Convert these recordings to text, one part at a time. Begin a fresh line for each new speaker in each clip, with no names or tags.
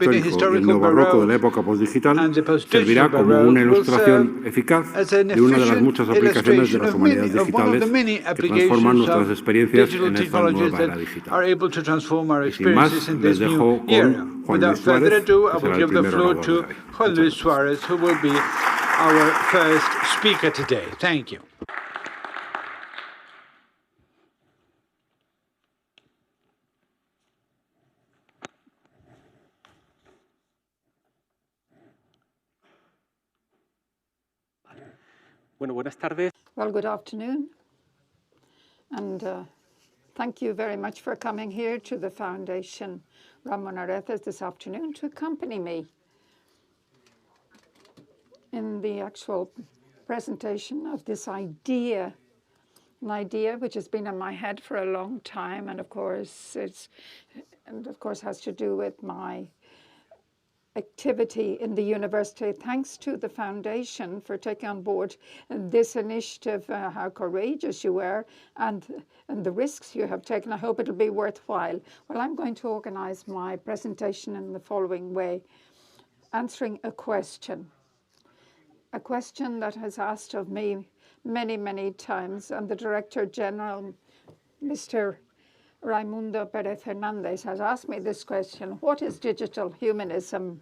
histórico y el neobarroco de la época postdigital servirá como una ilustración eficaz de una de las muchas aplicaciones de las humanidades digitales que transforman nuestras experiencias en esta nueva era digital. Y sin más, les dejo con Juan Luis Suárez, que será el primer orador de hoy.
Juan Luis Suárez, who will be our first speaker today. Thank you.
Bueno, buenas tardes.
Well, good afternoon. And thank you very much for coming here to the Foundation Ramón Areces this afternoon to accompany me in the actual presentation of this idea, an idea which has been in my head for a long time, and of course has to do with my activity in the university. Thanks to the foundation for taking on board this initiative, how courageous you were and the risks you have taken. I hope it'll be worthwhile. Well, I'm going to organize my presentation in the following way, answering a question that has asked of me many, many times, and the Director General, Mr. Raimundo Pérez Hernández, has asked me this question: what is digital humanism?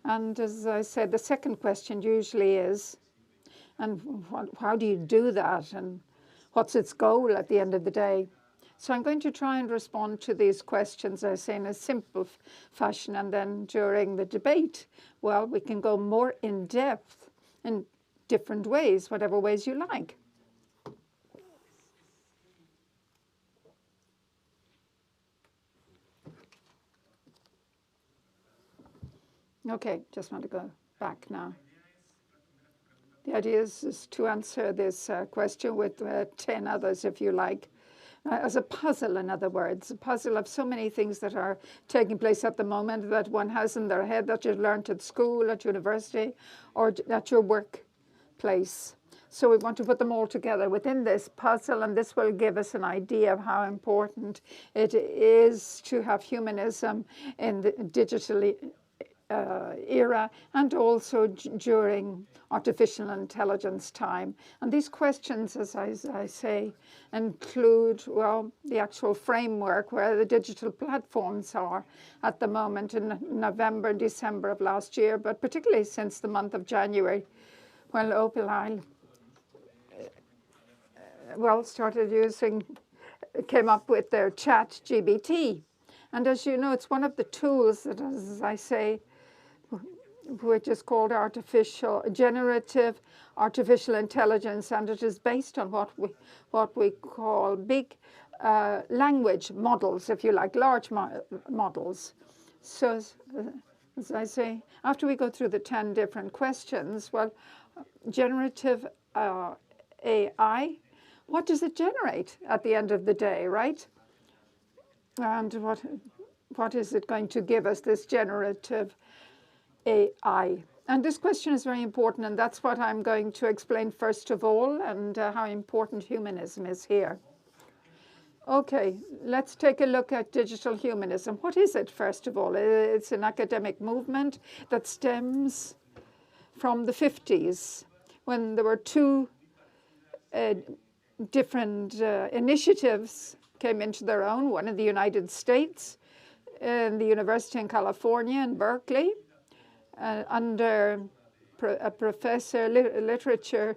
And as I said, the second question usually is, and how do you do that? And what's its goal at the end of the day? So I'm going to try and respond to these questions, I say, in a simple fashion. And then during the debate, well, we can go more in depth in different ways, whatever ways you like. Okay, just want to go back now. The idea is to answer this question with 10 others, if you like, as a puzzle, in other words, a puzzle of so many things that are taking place at the moment that one has in their head that you've learned at school, at university, or at your workplace. So we want to put them all together within this puzzle, and this will give us an idea of how important it is to have humanism in the digitally era, and also during artificial intelligence time. And these questions, as I say, include, well, the actual framework where the digital platforms are at the moment in November and December of last year, but particularly since the month of January, when OpenAI came up with their ChatGPT. And as you know, it's one of the tools that, as I say, which is called generative artificial intelligence, and it is based on what we call big language models, if you like, large models. So, as I say, after we go through the 10 different questions, well, generative AI, what does it generate at the end of the day, right? And what is it going to give us, this generative AI? And this question is very important, and that's what I'm going to explain first of all, and how important humanism is here. Okay, let's take a look at digital humanism. What is it, first of all? It's an academic movement that stems from the 50s, when there were two different initiatives came into their own, one in the United States, in the university in California, in Berkeley, under a professor, literature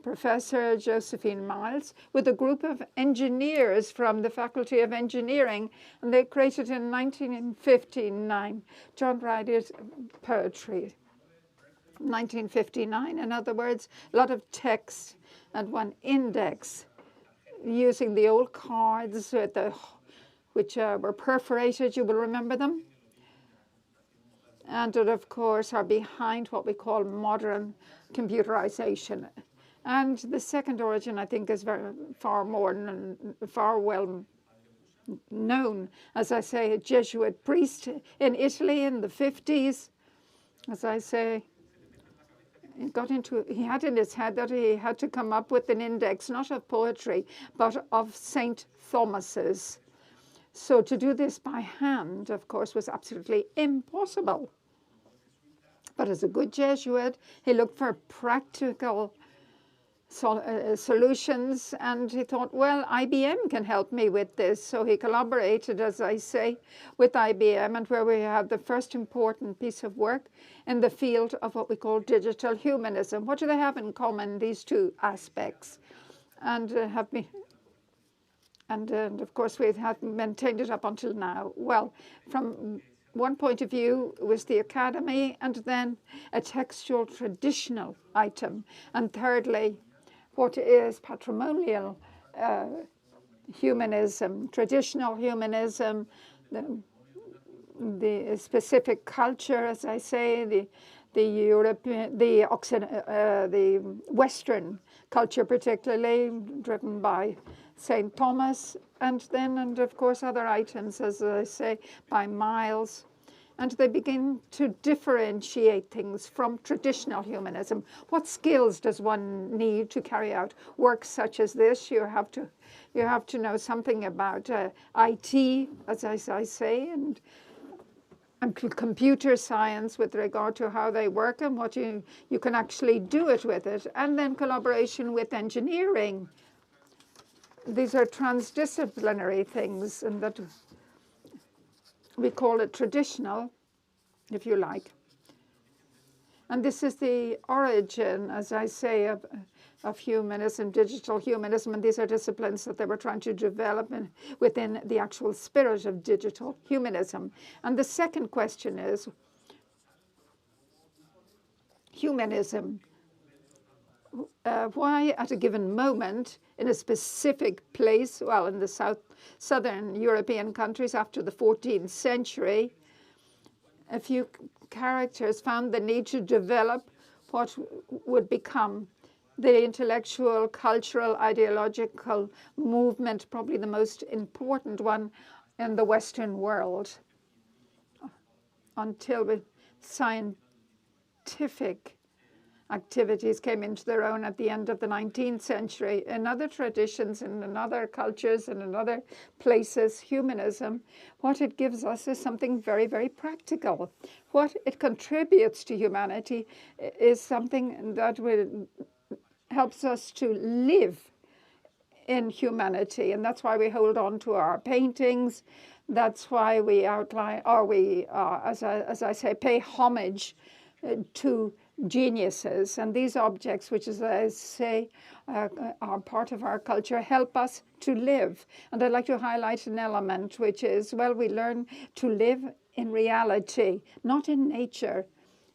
professor, Josephine Miles, with a group of engineers from the Faculty of Engineering. And they created in 1959 John Ryder's poetry. 1959, in other words, a lot of text and one index using the old cards which were perforated, you will remember them. And that, of course, are behind what we call modern computerization. And the second origin, I think, is far well known. As I say, a Jesuit priest in Italy in the 50s, as I say, he had in his head that he had to come up with an index, not of poetry, but of St. Thomas's. So to do this by hand, of course, was absolutely impossible. But as a good Jesuit, he looked for practical solutions, and he thought, well, IBM can help me with this. So he collaborated, as I say, with IBM, and where we have the first important piece of work in the field of what we call digital humanism. What do they have in common, these two aspects? And of course, we have maintained it up until now. Well, from one point of view was the academy, and then a textual traditional item. And thirdly, what is patrimonial humanism, traditional humanism, the specific culture, as I say, the European, the Western culture, particularly driven by St. Thomas, and of course other items, as I say, by Miles. And they begin to differentiate things from traditional humanism. What skills does one need to carry out work such as this? You have to know something about IT, as I say, and computer science with regard to how they work and what you can actually do it with it. And then collaboration with engineering. These are transdisciplinary things, and that we call it traditional, if you like. And this is the origin, as I say, of humanism, digital humanism, and these are disciplines that they were trying to develop within the actual spirit of digital humanism. And the second question is, humanism, why at a given moment in a specific place, well, in the southern European countries after the 14th century, a few characters found the need to develop what would become the intellectual, cultural, ideological movement, probably the most important one in the Western world, until scientific activities came into their own at the end of the 19th century. In other traditions and in other cultures and in other places, humanism, what it gives us is something very, very practical. What it contributes to humanity is something that helps us to live in humanity. And that's why we hold on to our paintings. That's why we outline, or we, as I say, pay homage to geniuses. And these objects, which, as I say, are part of our culture, help us to live. And I'd like to highlight an element, which is, well, we learn to live in reality, not in nature.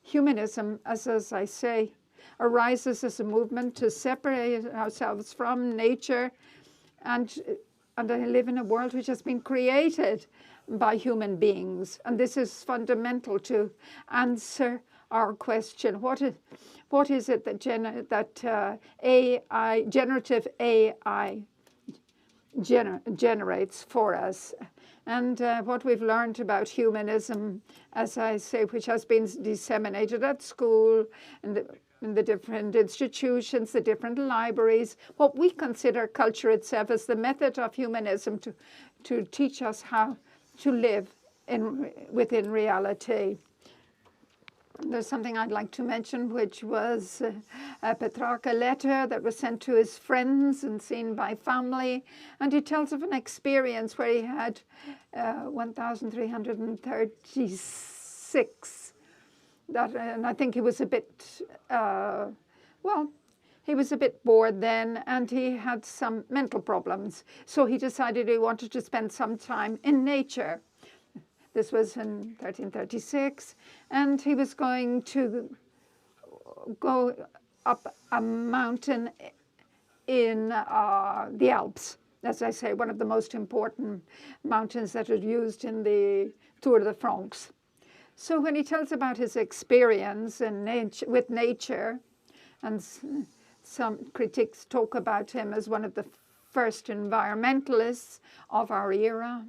Humanism, as I say, arises as a movement to separate ourselves from nature and live in a world which has been created by human beings. And this is fundamental to answer our question: what is it that generative AI generates for us? And what we've learned about humanism, as I say, which has been disseminated at school and in the different institutions, the different libraries, what we consider culture itself as the method of humanism to teach us how to live within reality. There's something I'd like to mention, which was a Petrarca letter that was sent to his friends and seen by family. And he tells of an experience where he had 1,336. And I think he was a bit, he was a bit bored then, and he had some mental problems. So he decided he wanted to spend some time in nature. This was in 1336, and he was going to go up a mountain in the Alps, as I say, one of the most important mountains that are used in the Tour de France. So when he tells about his experience with nature, and some critics talk about him as one of the first environmentalists of our era.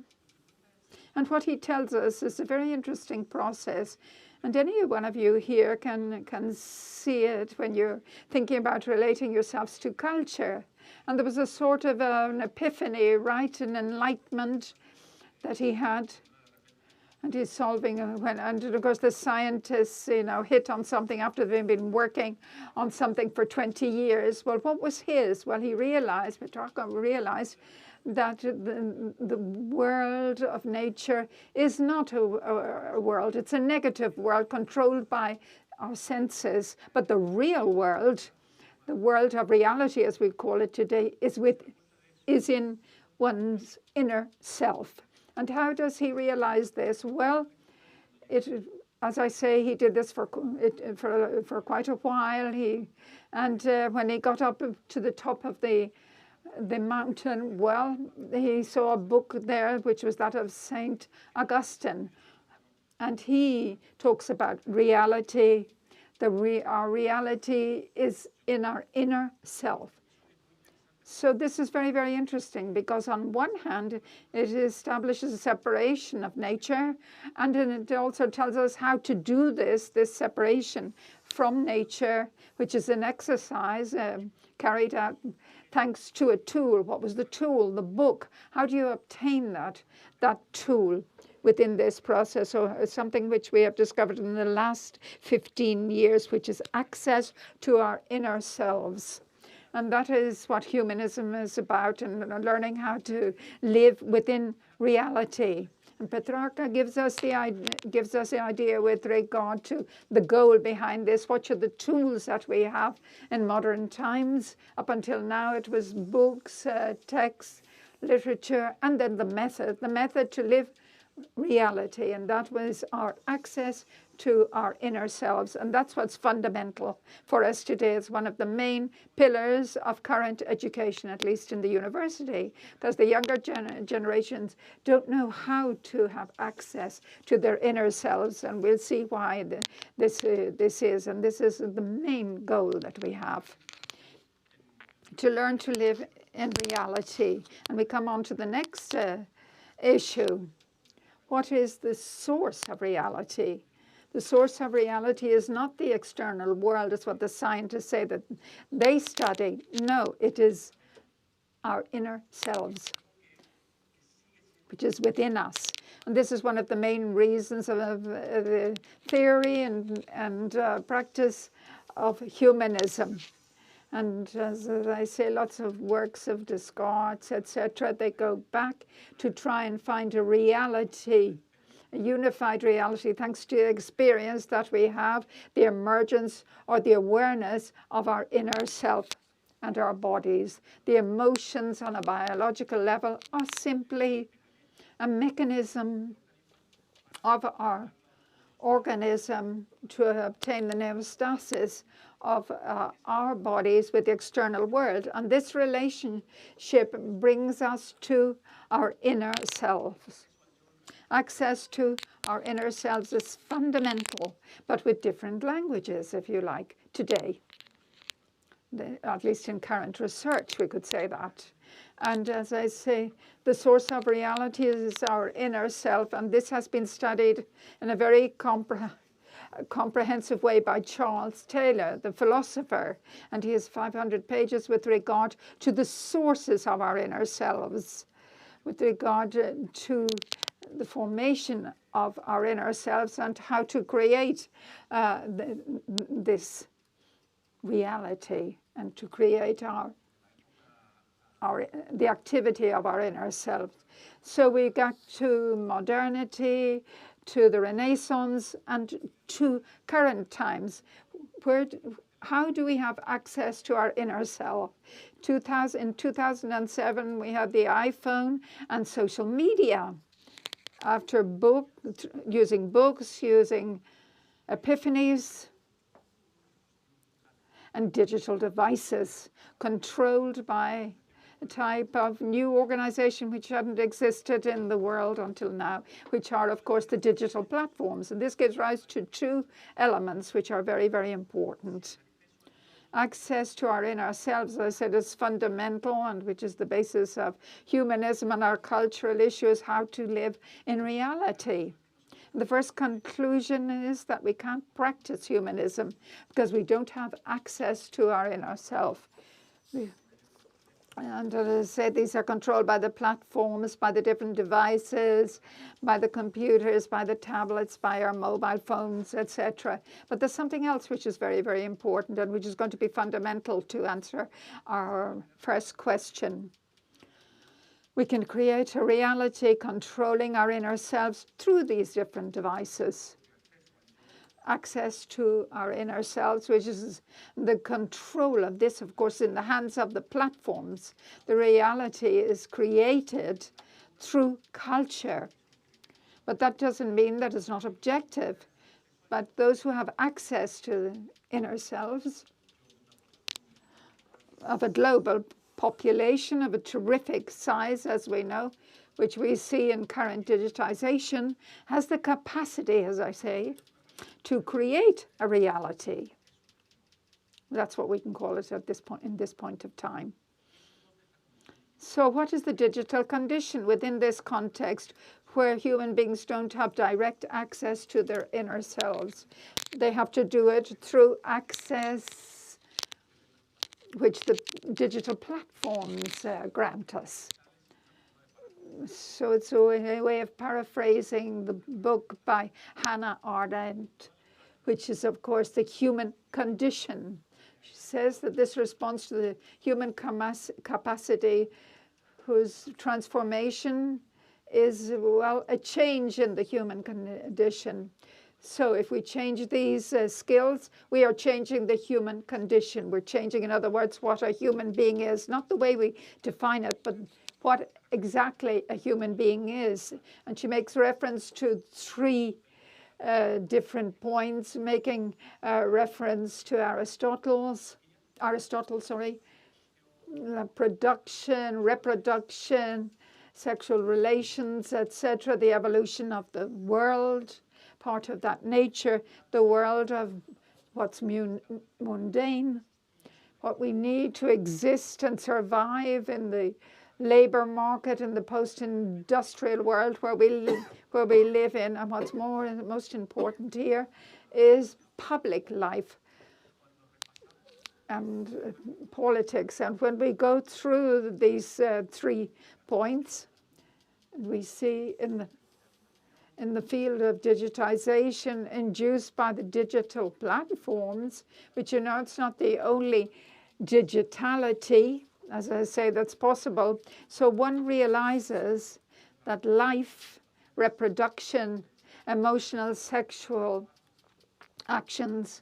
And what he tells us is a very interesting process. And any one of you here can see it when you're thinking about relating yourselves to culture. And there was a sort of an epiphany, right, an enlightenment that he had. And he's solving, and of course the scientists, hit on something after they've been working on something for 20 years. Well, what was his? Well, Petrarca realized that the world of nature is not a world. It's a negative world controlled by our senses. But the real world, the world of reality, as we call it today, is in one's inner self. And how does he realize this? Well, as I say, he did this for quite a while. When he got up to the top of the mountain, well, he saw a book there, which was that of Saint Augustine. And he talks about reality. Our reality is in our inner self. So this is very, very interesting because on one hand, it establishes a separation of nature, and then it also tells us how to do this separation from nature, which is an exercise carried out thanks to a tool. What was the tool? The book. How do you obtain that tool within this process? So something which we have discovered in the last 15 years, which is access to our inner selves. And that is what humanism is about, and learning how to live within reality. And Petrarca gives us the idea with regard to the goal behind this. What are the tools that we have in modern times? Up until now, it was books, texts, literature, and then the method to live reality. And that was our access to our inner selves. And that's what's fundamental for us today. It's one of the main pillars of current education, at least in the university, because the younger generations don't know how to have access to their inner selves. And we'll see why this is. And this is the main goal that we have, to learn to live in reality. And we come on to the next issue. What is the source of reality? The source of reality is not the external world. It's what the scientists say that they study. No, it is our inner selves, which is within us. And this is one of the main reasons of the theory and practice of humanism. And as I say, lots of works of Descartes, etc., they go back to try and find a reality, a unified reality, thanks to the experience that we have, the emergence or the awareness of our inner self and our bodies. The emotions on a biological level are simply a mechanism of our organism to obtain the homeostasis of our bodies with the external world. And this relationship brings us to our inner selves. Access to our inner selves is fundamental, but with different languages, if you like, today. At least in current research, we could say that. And as I say, the source of reality is our inner self, and this has been studied in a very comprehensive way by Charles Taylor, the philosopher, and he has 500 pages with regard to the sources of our inner selves, with regard to the formation of our inner selves and how to create this reality and to create the activity of our inner self. So we got to modernity, to the Renaissance, and to current times. How do we have access to our inner self? In 2007, we had the iPhone and social media. After using books, using epiphanies, and digital devices controlled by a type of new organization which hadn't existed in the world until now, which are, of course, the digital platforms. And this gives rise to two elements which are very, very important. Access to our inner selves, as I said, is fundamental, and which is the basis of humanism and our cultural issues, how to live in reality. The first conclusion is that we can't practice humanism because we don't have access to our inner self. And as I said, these are controlled by the platforms, by the different devices, by the computers, by the tablets, by our mobile phones, etc. But there's something else which is very, very important and which is going to be fundamental to answer our first question. We can create a reality controlling our inner selves through these different devices. Access to our inner selves, which is the control of this, of course, in the hands of the platforms. The reality is created through culture. But that doesn't mean that it's not objective. But those who have access to the inner selves of a global population of a terrific size, as we know, which we see in current digitization, has the capacity, as I say, to create a reality. That's what we can call it at this point, in this point of time. So what is the digital condition within this context where human beings don't have direct access to their inner selves? They have to do it through access which the digital platforms grant us. So it's a way of paraphrasing the book by Hannah Arendt, which is, of course, the human condition. She says that this responds to the human capacity whose transformation is, well, a change in the human condition. So if we change these skills, we are changing the human condition. We're changing, in other words, what a human being is, not the way we define it, but what exactly a human being is. And she makes reference to three different points, making reference to Aristotle, production, reproduction, sexual relations, etc., the evolution of the world, part of that nature, the world of what's mundane, what we need to exist and survive in the labor market in the post-industrial world where we live in. And what's most important here is public life and politics. And when we go through these 3 points, we see in the field of digitization induced by the digital platforms, which, you know, it's not the only digitality, as I say, that's possible. So one realizes that life, reproduction, emotional, sexual actions,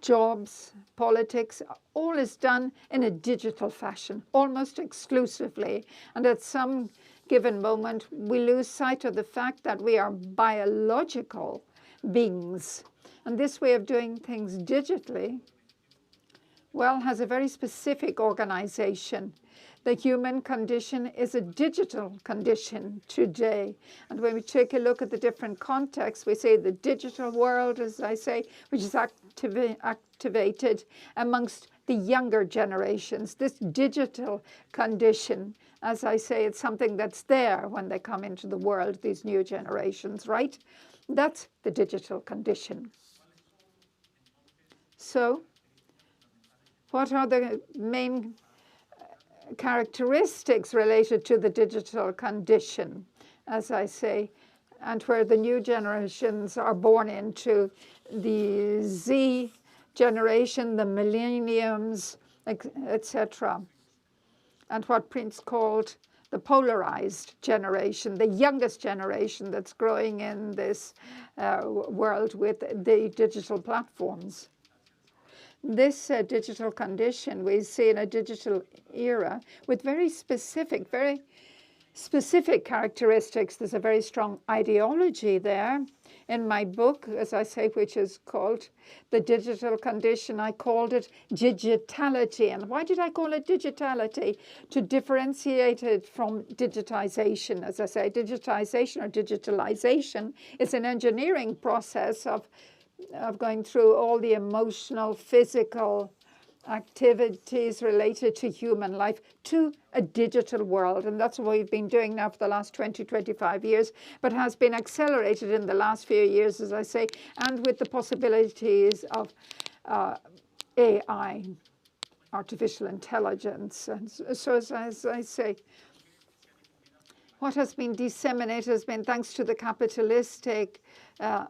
jobs, politics, all is done in a digital fashion, almost exclusively. And at some given moment, we lose sight of the fact that we are biological beings. And this way of doing things digitally, well, has a very specific organization. The human condition is a digital condition today. And when we take a look at the different contexts, we say the digital world, as I say, which is activated amongst the younger generations. This digital condition, as I say, it's something that's there when they come into the world, these new generations, right? That's the digital condition. So what are the main characteristics related to the digital condition, as I say, and where the new generations are born into the Z generation, the millenniums, etc., and what Prince called the polarized generation, the youngest generation that's growing in this world with the digital platforms. This digital condition we see in a digital era with very specific characteristics. There's a very strong ideology there. In my book, as I say, which is called The Digital Condition, I called it digitality. And why did I call it digitality? To differentiate it from digitization. As I say, digitization or digitalization is an engineering process of going through all the emotional, physical activities related to human life to a digital world. And that's what we've been doing now for the last 20, 25 years, but has been accelerated in the last few years, as I say, and with the possibilities of AI. artificial intelligence. And so as I say, what has been disseminated has been thanks to the capitalistic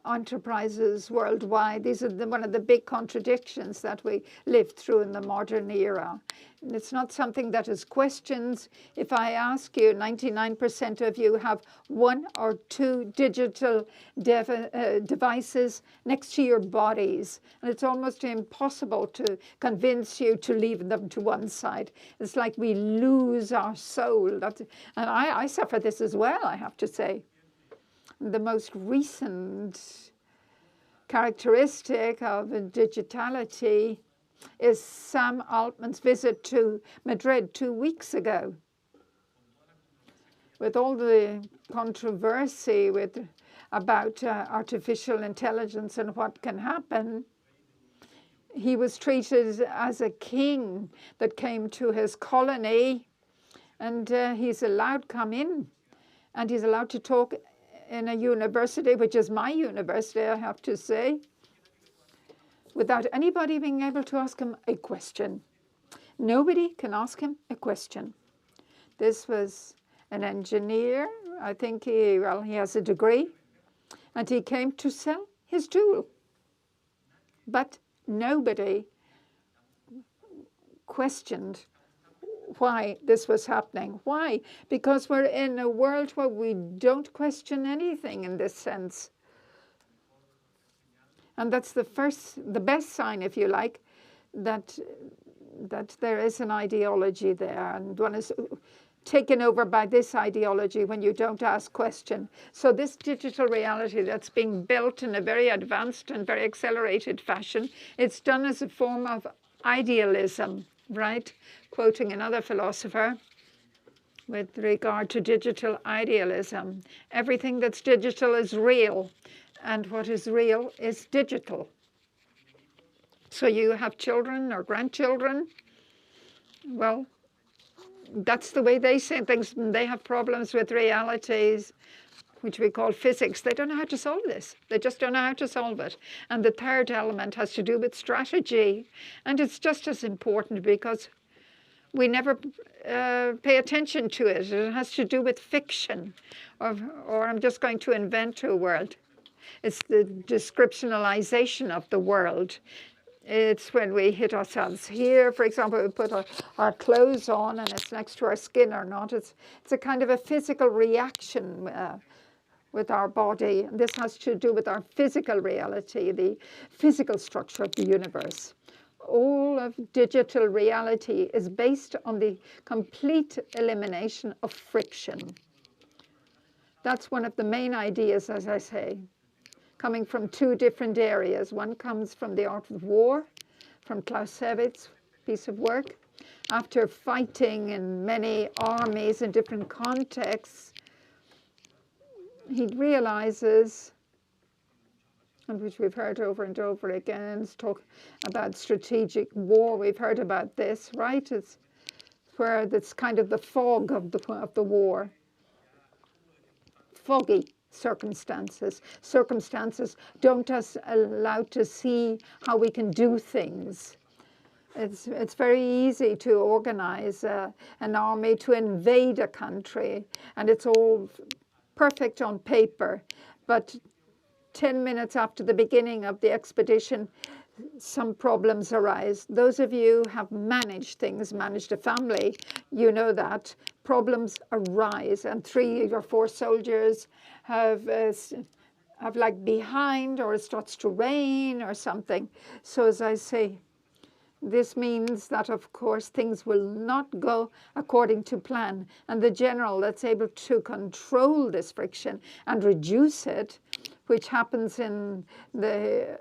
enterprises worldwide. These are one of the big contradictions that we live through in the modern era. And it's not something that is questioned. If I ask you, 99% of you have 1 or 2 digital devices next to your bodies. And it's almost impossible to convince you to leave them to one side. It's like we lose our soul. And I suffer this as well, I have to say. The most recent characteristic of digitality is Sam Altman's visit to Madrid 2 weeks ago. With all the controversy about artificial intelligence and what can happen, he was treated as a king that came to his colony, and he's allowed to come in, and he's allowed to talk in a university, which is my university, I have to say, without anybody being able to ask him a question. Nobody can ask him a question. This was an engineer. I think he has a degree. And he came to sell his tool. But nobody questioned why this was happening. Why? Because we're in a world where we don't question anything in this sense. And that's the best sign, if you like, that there is an ideology there, and one is taken over by this ideology when you don't ask question. So this digital reality that's being built in a very advanced and very accelerated fashion, it's done as a form of idealism, right? Quoting another philosopher with regard to digital idealism. Everything that's digital is real. And what is real is digital. So you have children or grandchildren. Well, that's the way they say things. They have problems with realities, which we call physics. They don't know how to solve this. They just don't know how to solve it. And the third element has to do with strategy. And it's just as important because we never pay attention to it. It has to do with fiction. Or I'm just going to invent a word. It's the descriptionalization of the world. It's when we hit ourselves here. For example, we put our clothes on and it's next to our skin or not. It's a kind of a physical reaction with our body. And this has to do with our physical reality, the physical structure of the universe. All of digital reality is based on the complete elimination of friction. That's one of the main ideas, as I say, coming from 2 different areas. One comes from The Art of War, from Clausewitz's piece of work. After fighting in many armies in different contexts, he realizes, and which we've heard over and over again, talk about strategic war. We've heard about this, right? It's where that's kind of the fog of the war. Foggy circumstances. Circumstances don't allow to see how we can do things. It's very easy to organize an army to invade a country, and it's all perfect on paper. But 10 minutes after the beginning of the expedition, some problems arise. Those of you who have managed things, managed a family, you know that problems arise, and 3 or 4 soldiers have like behind, or it starts to rain or something. So as I say, this means that, of course, things will not go according to plan. And the general that's able to control this friction and reduce it, which happens in the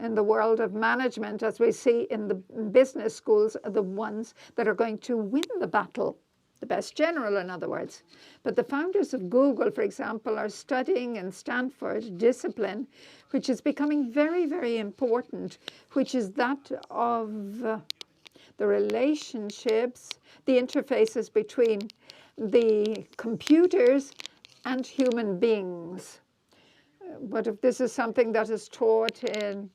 world of management, as we see in the business schools, are the ones that are going to win the battle. The best general, in other words. But the founders of Google, for example, are studying in Stanford discipline, which is becoming very, very important, which is that of the relationships, the interfaces between the computers and human beings. But if this is something that is taught in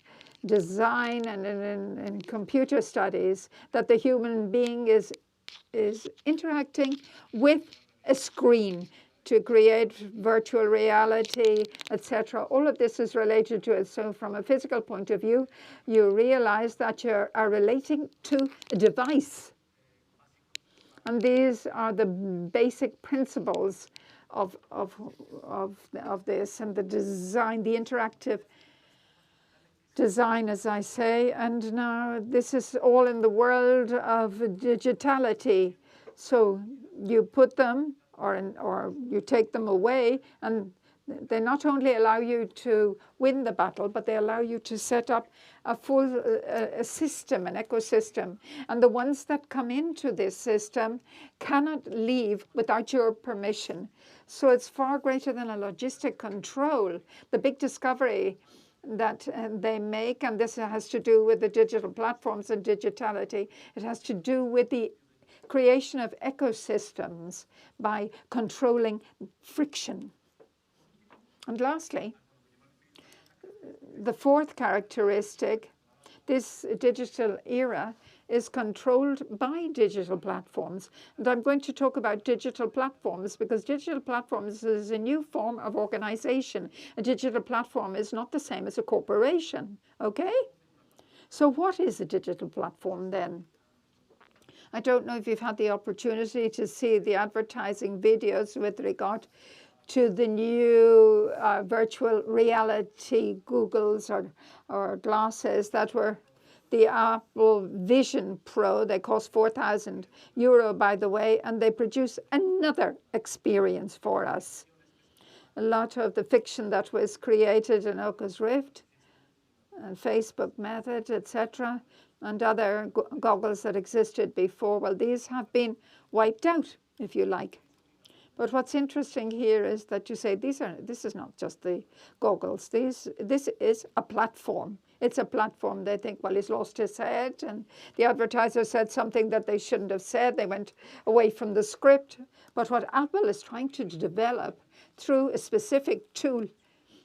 design and in computer studies, that the human being is interacting with a screen to create virtual reality, etc. All of this is related to it. So from a physical point of view, you realize that you are relating to a device. And these are the basic principles of this and the design, the interactive design, as I say. And now this is all in the world of digitality. So you put them or you take them away, and they not only allow you to win the battle, but they allow you to set up a full a system, an ecosystem. And the ones that come into this system cannot leave without your permission. So it's far greater than a logistic control. The big discovery that they make, and this has to do with the digital platforms and digitality, it has to do with the creation of ecosystems by controlling friction. And lastly, the fourth characteristic, this digital era is controlled by digital platforms. And I'm going to talk about digital platforms because digital platforms is a new form of organization. A digital platform is not the same as a corporation, okay? So what is a digital platform then? I don't know if you've had the opportunity to see the advertising videos with regard to the new virtual reality goggles or glasses that were the Apple Vision Pro. They cost €4,000, by the way, and they produce another experience for us. A lot of the fiction that was created in Oculus Rift and Facebook Method, etc., and other goggles that existed before, well, these have been wiped out, if you like. But what's interesting here is that you say this is not just the goggles. This is a platform. It's a platform. They think, well, he's lost his head, and the advertiser said something that they shouldn't have said. They went away from the script. But what Apple is trying to develop through a specific tool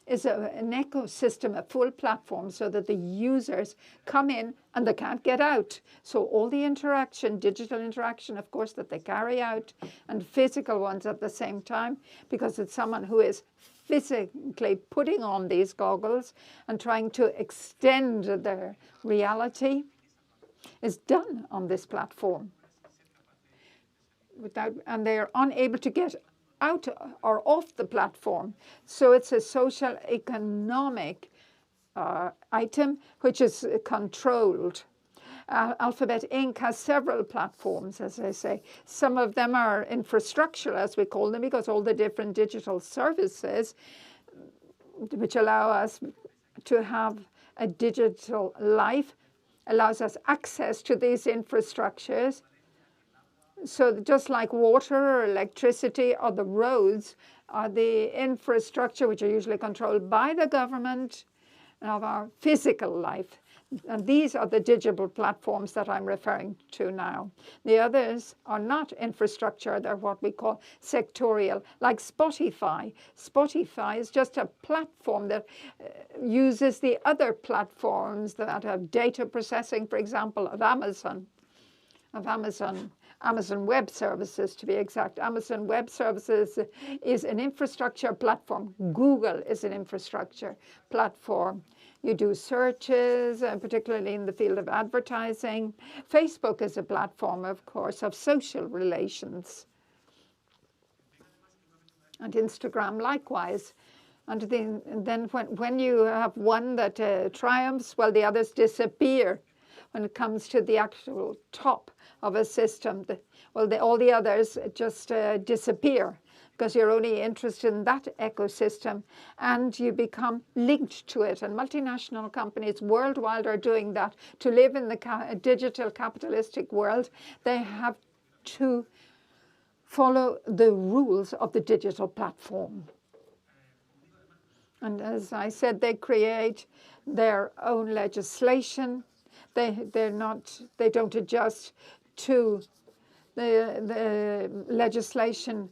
is an ecosystem, a full platform, so that the users come in and they can't get out. So all the interaction, digital interaction, of course, that they carry out, and physical ones at the same time, because it's someone who is physically putting on these goggles and trying to extend their reality, is done on this platform. And they are unable to get out or off the platform. So it's a social economic item which is controlled. Alphabet Inc. has several platforms, as I say. Some of them are infrastructure, as we call them, because all the different digital services which allow us to have a digital life allows us access to these infrastructures. So just like water or electricity or the roads are the infrastructure which are usually controlled by the government of our physical life. And these are the digital platforms that I'm referring to now. The others are not infrastructure. They're what we call sectorial, like Spotify. Spotify is just a platform that uses the other platforms that have data processing, for example, of Amazon Web Services, to be exact. Amazon Web Services is an infrastructure platform. Google is an infrastructure platform. You do searches, particularly in the field of advertising. Facebook is a platform, of course, of social relations. And Instagram likewise. And then when you have one that triumphs, well, the others disappear. When it comes to the actual top of a system, all the others just disappear because you're only interested in that ecosystem and you become linked to it. And multinational companies worldwide are doing that. To live in the digital capitalistic world, they have to follow the rules of the digital platform. And as I said, they create their own legislation. They don't adjust to the legislation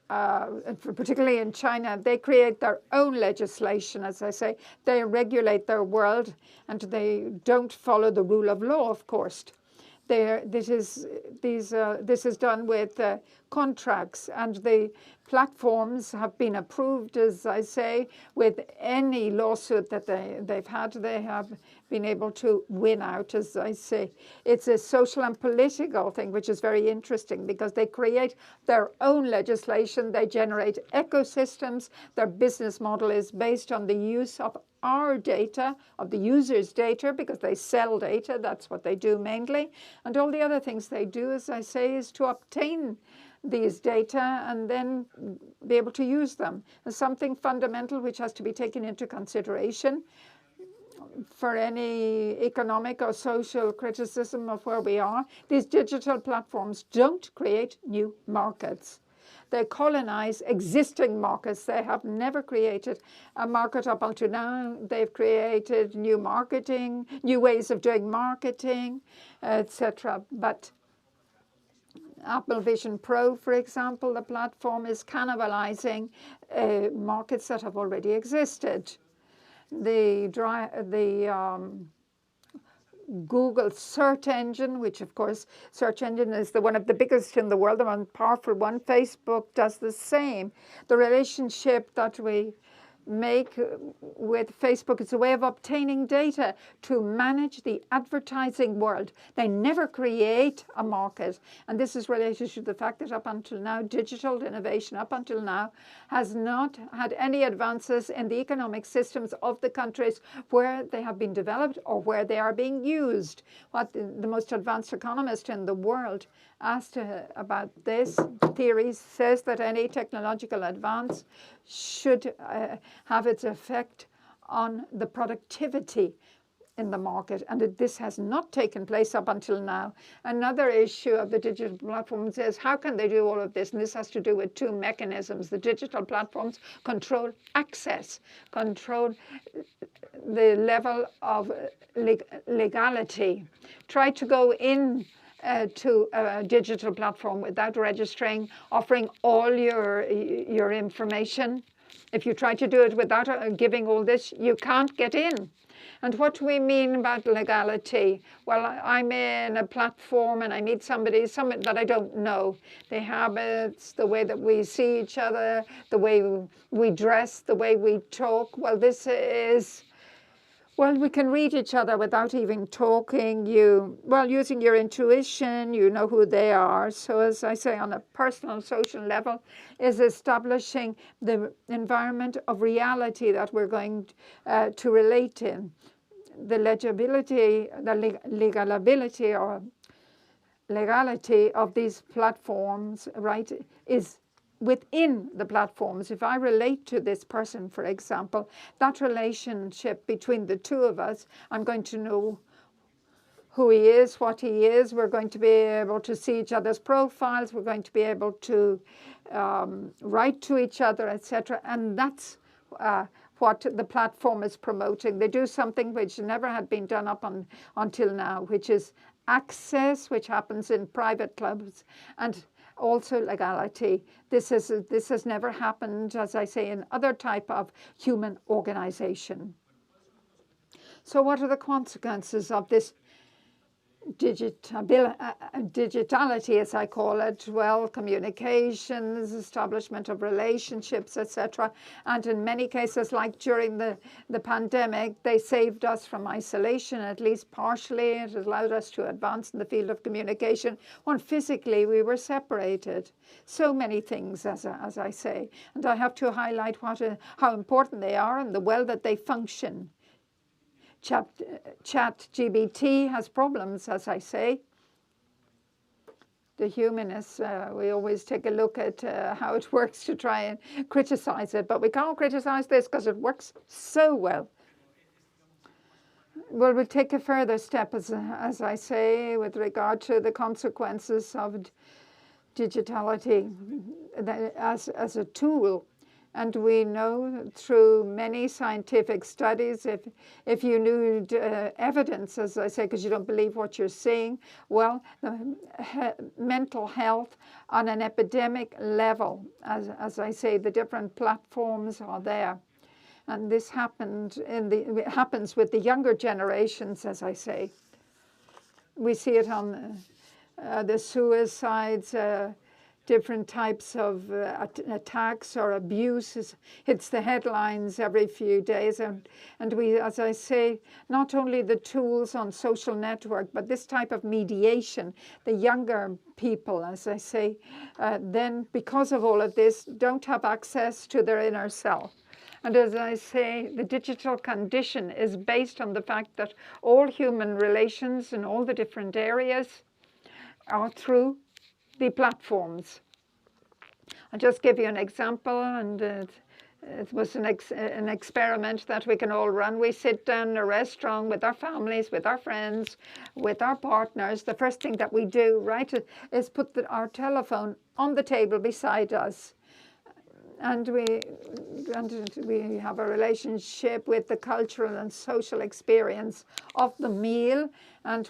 particularly in China, they create their own legislation, as I say. They regulate their world, and they don't follow the rule of law, of course. This is done with contracts, and the platforms have been approved, as I say, with any lawsuit that they've had. They have been able to win out, as I say. It's a social and political thing, which is very interesting because they create their own legislation. They generate ecosystems. Their business model is based on the use of our data, of the user's data, because they sell data. That's what they do mainly. And all the other things they do, as I say, is to obtain these data and then be able to use them. And something fundamental which has to be taken into consideration for any economic or social criticism of where we are, these digital platforms don't create new markets. They colonize existing markets. They have never created a market up until now. They've created new marketing, new ways of doing marketing, etc. But Apple Vision Pro, for example, the platform is cannibalizing markets that have already existed. The Google search engine, which of course search engine is one of the biggest in the world, the most powerful one. Facebook does the same. The relationship that we make with Facebook is a way of obtaining data to manage the advertising world. They never create a market. And this is related to the fact that up until now, digital innovation up until now has not had any advances in the economic systems of the countries where they have been developed or where they are being used. What the most advanced economist in the world asked about this theory says that any technological advance should have its effect on the productivity in the market, and this has not taken place up until now. Another issue of the digital platforms is how can they do all of this? And this has to do with two mechanisms. The digital platforms control access, control the level of legality. Try to go in to a digital platform without registering, offering all your information. If you try to do it without giving all this, you can't get in. And what do we mean about legality? Well, I'm in a platform and I meet somebody that I don't know. Their habits, the way that we see each other, the way we dress, the way we talk. Well, this is... Well, we can read each other without even talking. Using your intuition, you know who they are. So as I say, on a personal, social level, is establishing the environment of reality that we're going to relate in. The legibility, the legality or legality of these platforms, right, is within the platforms. If I relate to this person, for example, that relationship between the two of us, I'm going to know who he is, what he is. We're going to be able to see each other's profiles. We're going to be able to write to each other, etc. And that's what the platform is promoting. They do something which never had been done up until now, which is access, which happens in private clubs, and also legality. This has never happened, as I say, in other type of human organization. So what are the consequences of this digitality, as I call it? Well, communications, establishment of relationships, etc. And in many cases, like during the pandemic, they saved us from isolation, at least partially. It allowed us to advance in the field of communication when physically we were separated. So many things, as I say. And I have to highlight how important they are and the well that they function. ChatGPT has problems, as I say. The humanists, we always take a look at how it works to try and criticize it, but we can't criticize this because it works so well. Well, we'll take a further step, as I say, with regard to the consequences of digitality as a tool. And we know through many scientific studies, if you need evidence, as I say, because you don't believe what you're seeing, well, mental health on an epidemic level, as I say, the different platforms are there. And this happens with the younger generations, as I say. We see it on the suicides, different types of attacks or abuses hits the headlines every few days. And we, as I say, not only the tools on social network, but this type of mediation, the younger people, as I say, then because of all of this, don't have access to their inner self. And as I say, the digital condition is based on the fact that all human relations in all the different areas are through the platforms. I'll just give you an example, and it was an experiment that we can all run. We sit down in a restaurant with our families, with our friends, with our partners. The first thing that we do, right, is put our telephone on the table beside us. And we have a relationship with the cultural and social experience of the meal, and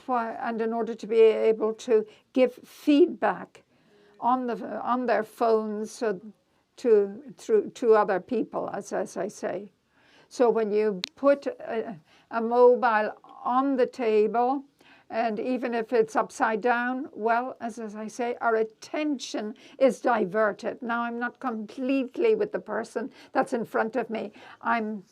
in order to be able to give feedback on their phones to other people, as I say. So when you put a mobile on the table, and even if it's upside down, well, as I say, our attention is diverted. Now, I'm not completely with the person that's in front of me. I'm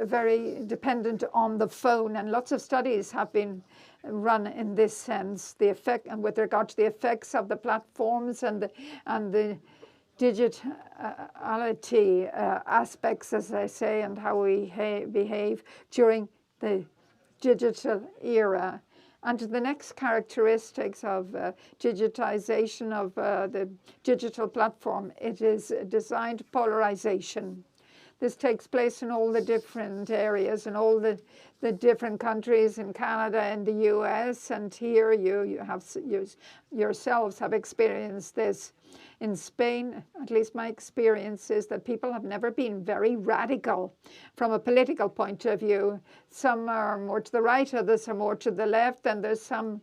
very dependent on the phone, and lots of studies have been run in this sense, the effect, and with regard to the effects of the platforms and the digitality aspects, as I say, and how we behave during the digital era. And the next characteristics of digitization of the digital platform, it is designed polarization. This takes place in all the different areas, in all the different countries, in Canada and the US, and here you yourselves have experienced this. In Spain, at least my experience is that people have never been very radical from a political point of view. Some are more to the right, others are more to the left, and there's some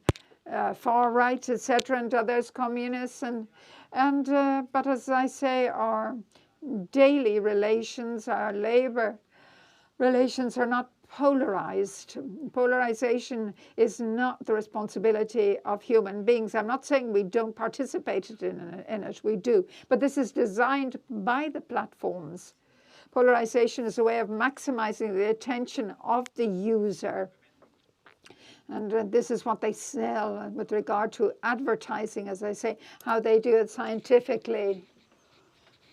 far right, etc., and others communists. But as I say, our daily relations, our labor relations are not polarized. Polarization is not the responsibility of human beings. I'm not saying we don't participate in it, we do. But this is designed by the platforms. Polarization is a way of maximizing the attention of the user. And this is what they sell with regard to advertising, as I say, how they do it scientifically.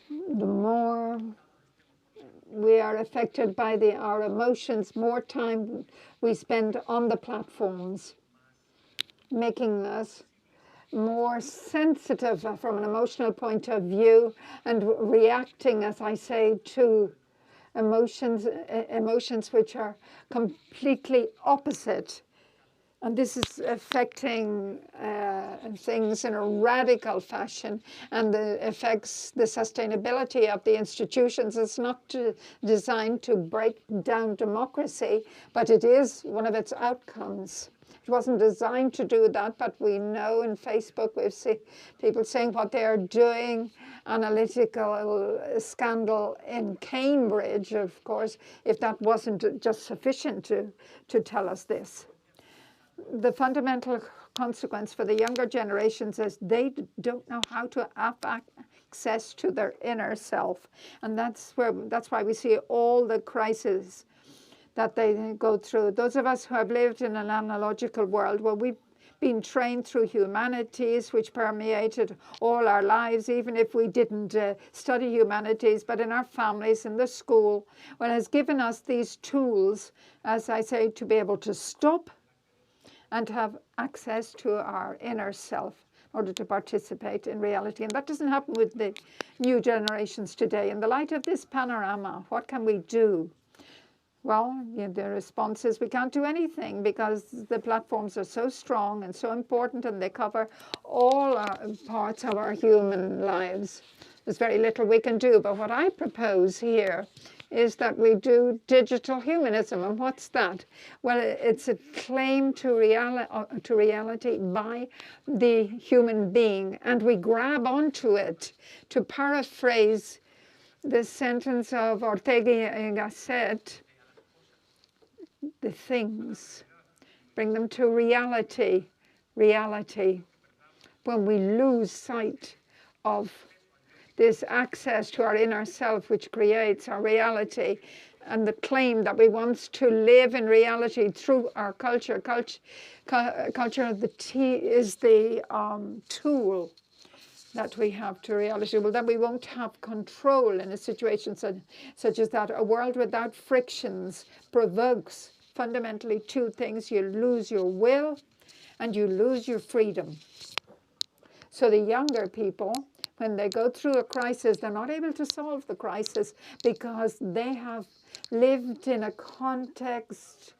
The more we are affected by our emotions, more time we spend on the platforms, making us more sensitive from an emotional point of view and reacting, as I say, to emotions which are completely opposite. And this is affecting things in a radical fashion, and affects the sustainability of the institutions. It's not designed to break down democracy, but it is one of its outcomes. It wasn't designed to do that, but we know in Facebook we've seen people saying what they are doing. Analytical scandal in Cambridge, of course, if that wasn't just sufficient to tell us this. The fundamental consequence for the younger generations is they don't know how to have access to their inner self. And that's why we see all the crises that they go through. Those of us who have lived in an analogical world, well, we've been trained through humanities, which permeated all our lives, even if we didn't study humanities, but in our families, in the school, well, has given us these tools, as I say, to be able to stop and have access to our inner self in order to participate in reality. And that doesn't happen with the new generations today. In the light of this panorama, what can we do? Well, the response is we can't do anything, because the platforms are so strong and so important, and they cover all parts of our human lives. There's very little we can do. But what I propose here is that we do digital humanism. And what's that? Well, it's a claim to reality by the human being. And we grab onto it. To paraphrase the sentence of Ortega y Gasset, the things, bring them to reality. Reality. When we lose sight of this access to our inner self, which creates our reality, and the claim that we want to live in reality through our culture. Culture of the is the tool that we have to reality. Well, then we won't have control in a situation such as that. A world without frictions provokes fundamentally two things. You lose your will and you lose your freedom. So the younger people, when they go through a crisis, they're not able to solve the crisis because they have lived in a context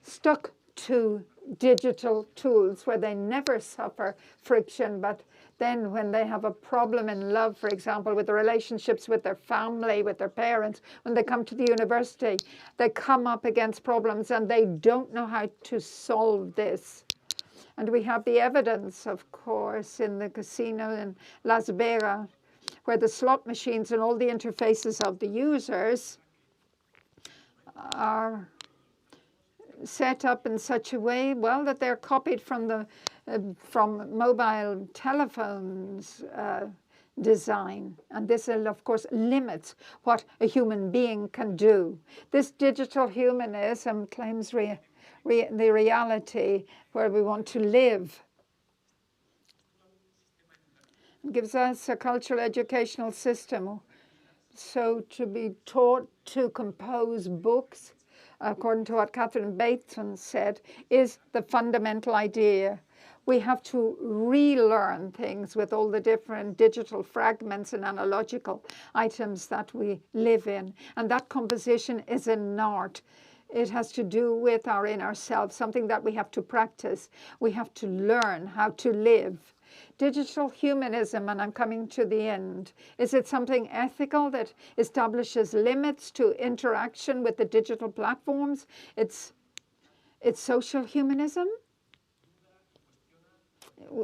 stuck to digital tools where they never suffer friction. But then when they have a problem in love, for example, with the relationships with their family, with their parents, when they come to the university, they come up against problems and they don't know how to solve this. And we have the evidence, of course, in the casino in Las Vegas, where the slot machines and all the interfaces of the users are set up in such a way, well, that they're copied from mobile telephones design. And this, of course, limits what a human being can do. This digital humanism claims the reality where we want to live. It gives us a cultural educational system. So to be taught to compose books, according to what Catherine Bateson said, is the fundamental idea. We have to relearn things with all the different digital fragments and analogical items that we live in. And that composition is an art. It has to do with our inner self, something that we have to practice. We have to learn how to live. Digital humanism, and I'm coming to the end, is it something ethical that establishes limits to interaction with the digital platforms? It's social humanism?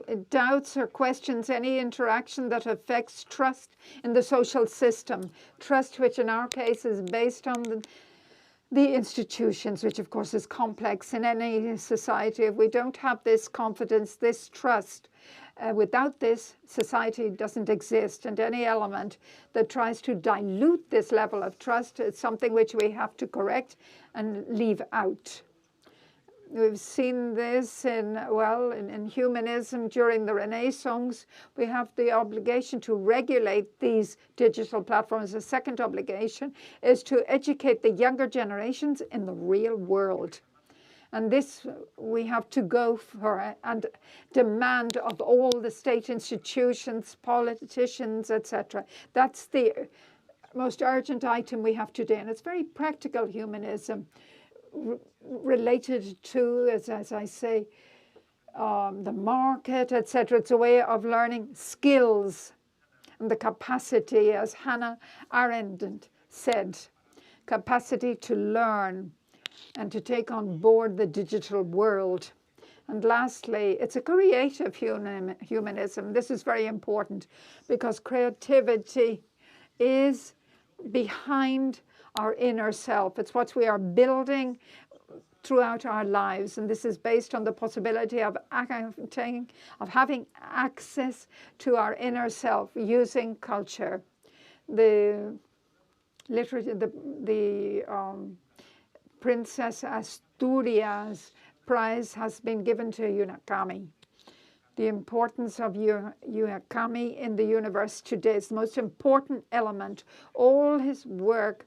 It doubts or questions any interaction that affects trust in the social system. Trust, which in our case is based on the institutions, which of course is complex in any society. If we don't have this confidence, this trust, without this, society doesn't exist. And any element that tries to dilute this level of trust is something which we have to correct and leave out. We've seen this in humanism during the Renaissance. We have the obligation to regulate these digital platforms. The second obligation is to educate the younger generations in the real world. And this we have to go for and demand of all the state institutions, politicians, etc. That's the most urgent item we have today. And it's very practical humanism, related to, as I say, the market, etc. It's a way of learning skills and the capacity, as Hannah Arendt said, capacity to learn and to take on board the digital world. And lastly, it's a creative humanism. This is very important because creativity is behind our inner self. It's what we are building throughout our lives. And this is based on the possibility of having access to our inner self using culture. The literature, the Princess Asturias Prize has been given to Murakami. The importance of Murakami in the universe today is the most important element. All his work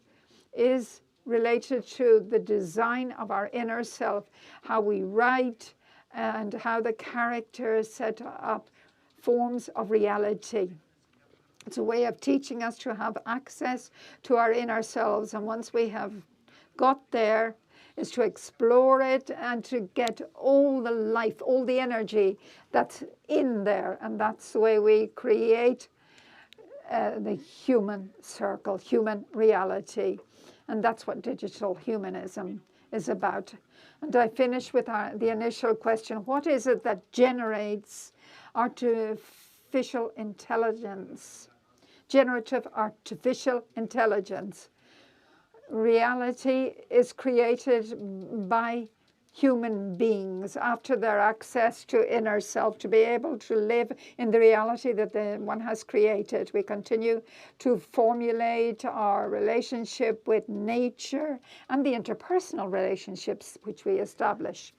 is related to the design of our inner self, how we write and how the characters set up forms of reality. It's a way of teaching us to have access to our inner selves. And once we have got there, is to explore it and to get all the life, all the energy that's in there. And that's the way we create the human circle, human reality. And that's what digital humanism is about. And I finish with the initial question: what is it that generates artificial intelligence? Generative artificial intelligence. Reality is created by human beings after their access to inner self, to be able to live in the reality that one has created. We continue to formulate our relationship with nature and the interpersonal relationships which we establish.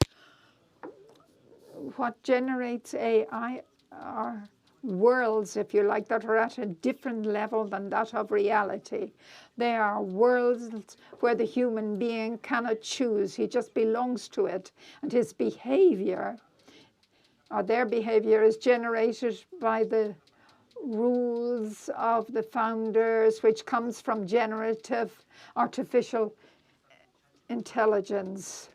What generates AI are worlds, if you like, that are at a different level than that of reality. They are worlds where the human being cannot choose. He just belongs to it. And his behavior, or their behavior, is generated by the rules of the founders, which comes from generative artificial intelligence.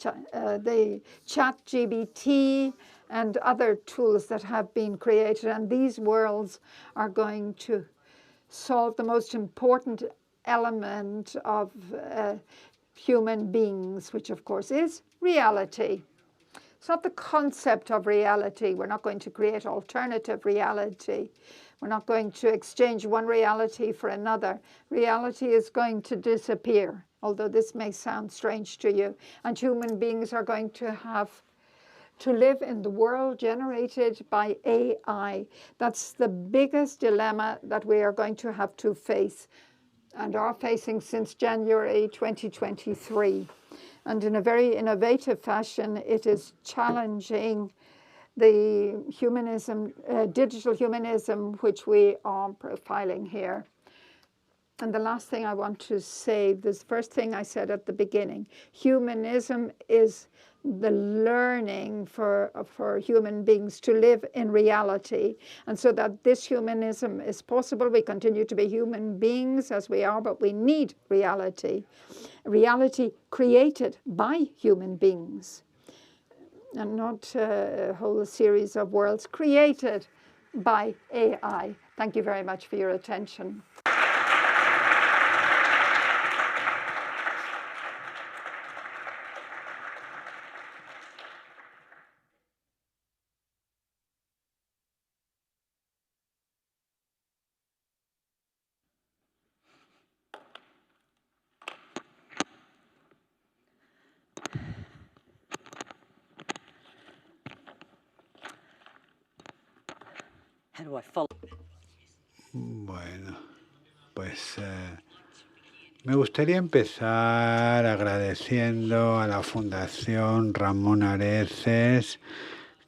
The ChatGPT and other tools that have been created. And these worlds are going to solve the most important element of human beings, which of course is reality. It's not the concept of reality. We're not going to create alternative reality. We're not going to exchange one reality for another. Reality is going to disappear, although this may sound strange to you. And human beings are going to have to live in the world generated by AI. That's the biggest dilemma that we are going to have to face and are facing since January 2023. And in a very innovative fashion, it is challenging the humanism, digital humanism, which we are profiling here. And the last thing I want to say, this first thing I said at the beginning, humanism is the learning for human beings to live in reality. And so that this humanism is possible. We continue to be human beings as we are, but we need reality. Reality created by human beings. And not a whole series of worlds created by AI. Thank you very much for your attention.
Bueno, pues me gustaría empezar agradeciendo a la Fundación Ramón Areces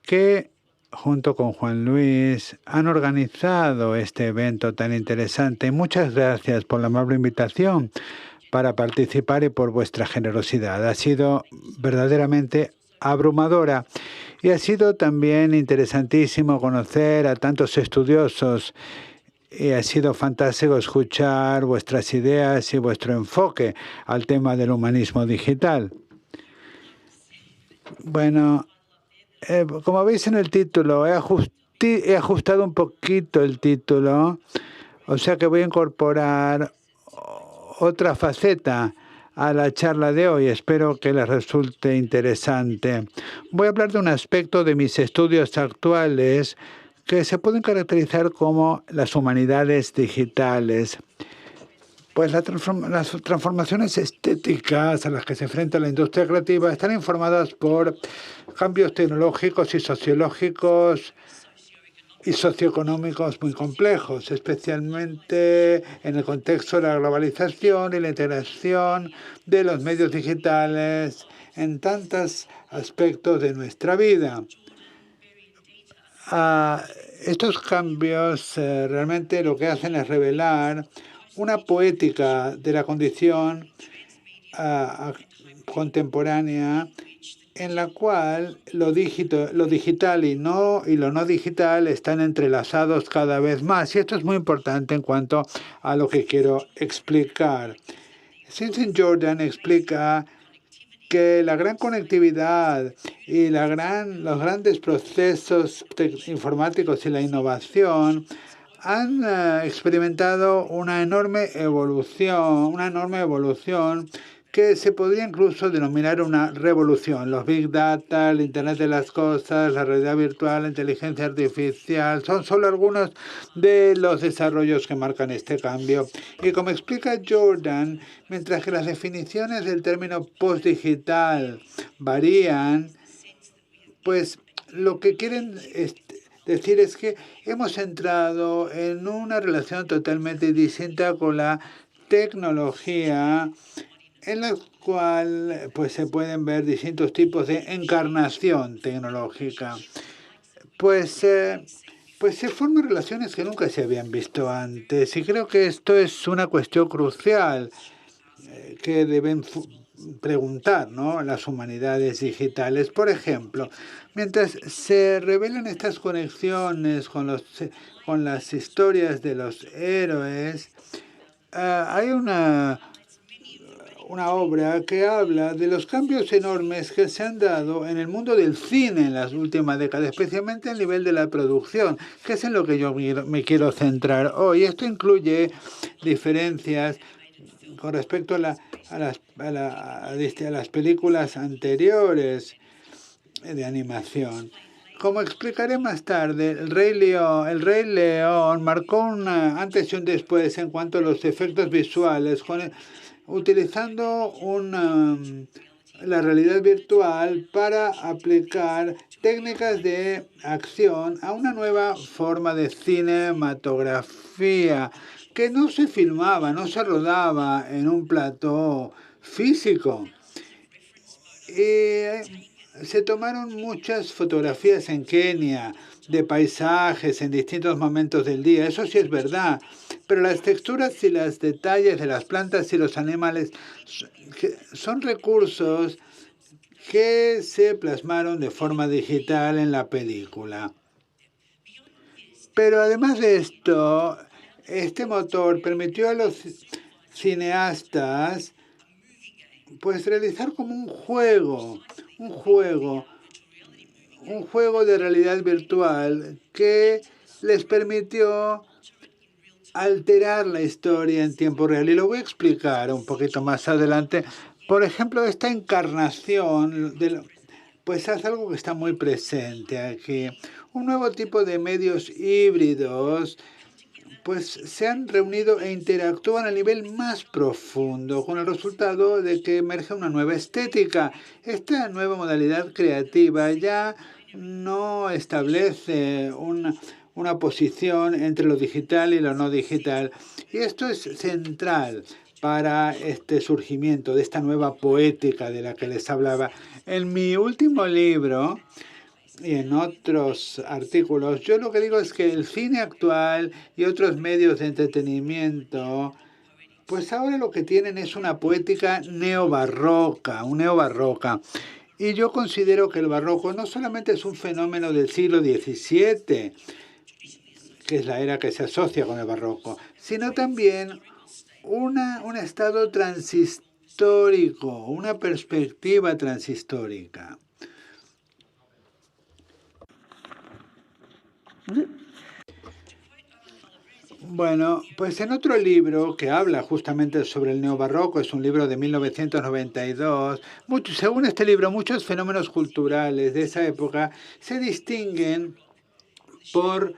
que junto con Juan Luis han organizado este evento tan interesante. Muchas gracias por la amable invitación para participar y por vuestra generosidad. Ha sido verdaderamente abrumadora y ha sido también interesantísimo conocer a tantos estudiosos y ha sido fantástico escuchar vuestras ideas y vuestro enfoque al tema del humanismo digital. Bueno, como veis en el título, he ajustado un poquito el título, o sea que voy a incorporar otra faceta a la charla de hoy. Espero que les resulte interesante. Voy a hablar de un aspecto de mis estudios actuales que se pueden caracterizar como las humanidades digitales. Pues las transformaciones estéticas a las que se enfrenta la industria creativa están informadas por cambios tecnológicos y sociológicos y socioeconómicos muy complejos, especialmente en el contexto de la globalización y la integración de los medios digitales en tantos aspectos de nuestra vida. Estos cambios realmente lo que hacen es revelar una poética de la condición contemporánea en la cual lo digital y lo no digital están entrelazados cada vez más. Y esto es muy importante en cuanto a lo que quiero explicar. Simpson Jordan explica que la gran conectividad y los grandes procesos informáticos y la innovación han experimentado una enorme evolución que se podría incluso denominar una revolución. Los Big Data, el Internet de las Cosas, la realidad virtual, la inteligencia artificial, son solo algunos de los desarrollos que marcan este cambio. Y como explica Jordan, mientras que las definiciones del término postdigital varían, pues lo que quieren decir es que hemos entrado en una relación totalmente distinta con la tecnología, en la cual pues se pueden ver distintos tipos de encarnación tecnológica. Pues se forman relaciones que nunca se habían visto antes, y creo que esto es una cuestión crucial que deben preguntar, ¿no?, las humanidades digitales. Por ejemplo, mientras se revelan estas conexiones con las historias de los héroes, hay una obra que habla de los cambios enormes que se han dado en el mundo del cine en las últimas décadas, especialmente a nivel de la producción, que es en lo que yo me quiero centrar hoy. Esto incluye diferencias con respecto a las películas anteriores de animación. Como explicaré más tarde, el Rey León marcó un antes y un después en cuanto a los efectos visuales, utilizando la realidad virtual para aplicar técnicas de acción a una nueva forma de cinematografía que no se filmaba, no se rodaba en un plató físico. Se tomaron muchas fotografías en Kenia de paisajes en distintos momentos del día. Eso sí es verdad. Pero las texturas y los detalles de las plantas y los animales son recursos que se plasmaron de forma digital en la película. Pero además de esto, este motor permitió a los cineastas pues realizar como un juego de realidad virtual que les permitió alterar la historia en tiempo real. Y lo voy a explicar un poquito más adelante. Por ejemplo, esta encarnación pues es algo que está muy presente aquí. Un nuevo tipo de medios híbridos pues se han reunido e interactúan a nivel más profundo, con el resultado de que emerge una nueva estética. Esta nueva modalidad creativa ya no establece una posición entre lo digital y lo no digital. Y esto es central para este surgimiento de esta nueva poética de la que les hablaba. En mi último libro y en otros artículos, yo lo que digo es que el cine actual y otros medios de entretenimiento, pues ahora lo que tienen es una poética neobarroca. Y yo considero que el barroco no solamente es un fenómeno del siglo XVII, que es la era que se asocia con el barroco, sino también un estado transhistórico, una perspectiva transhistórica. Bueno, pues en otro libro que habla justamente sobre el neobarroco, es un libro de 1992, según este libro, muchos fenómenos culturales de esa época se distinguen por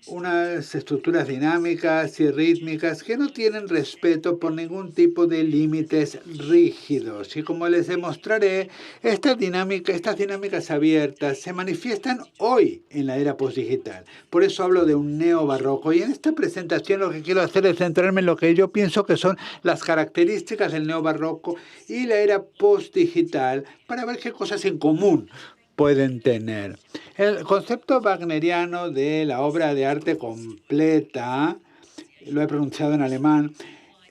unas estructuras dinámicas y rítmicas que no tienen respeto por ningún tipo de límites rígidos. Y como les demostraré, estas dinámicas abiertas se manifiestan hoy en la era postdigital. Por eso hablo de un neobarroco. Y en esta presentación lo que quiero hacer es centrarme en lo que yo pienso que son las características del neobarroco y la era postdigital para ver qué cosas en común pueden tener. El concepto wagneriano de la obra de arte completa, lo he pronunciado en alemán,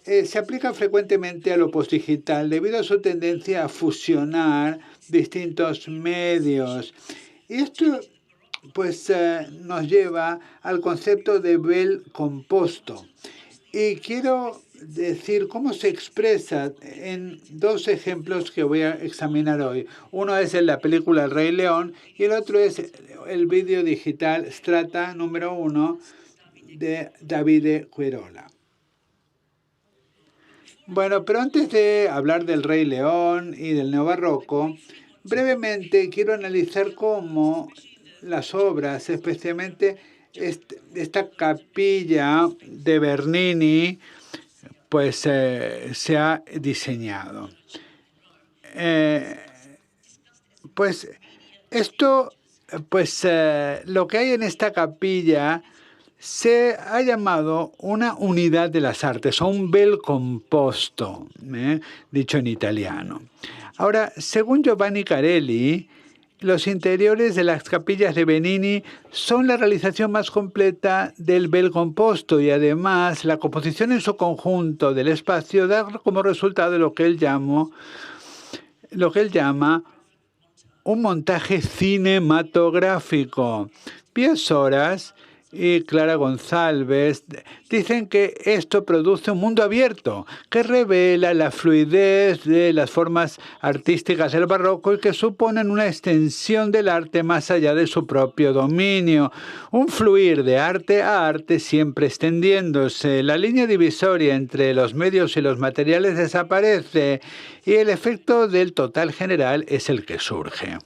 se aplica frecuentemente a lo postdigital debido a su tendencia a fusionar distintos medios. Y esto pues nos lleva al concepto de bel composto. Y quiero decir cómo se expresa en dos ejemplos que voy a examinar hoy. Uno es en la película El Rey León y el otro es el vídeo digital Strata número 1 de Davide Quirola. Bueno, pero antes de hablar del Rey León y del neobarroco, brevemente quiero analizar cómo las obras, especialmente esta capilla de Bernini, pues se ha diseñado. Pues esto, pues lo que hay en esta capilla se ha llamado una unidad de las artes, o un bel composto, dicho en italiano. Ahora, según Giovanni Carelli, los interiores de las capillas de Bernini son la realización más completa del bel composto y además la composición en su conjunto del espacio da como resultado lo que él llama un montaje cinematográfico. Piazzoras y Clara González dicen que esto produce un mundo abierto que revela la fluidez de las formas artísticas del barroco y que suponen una extensión del arte más allá de su propio dominio, un fluir de arte a arte siempre extendiéndose. La línea divisoria entre los medios y los materiales desaparece y el efecto del total general es el que surge.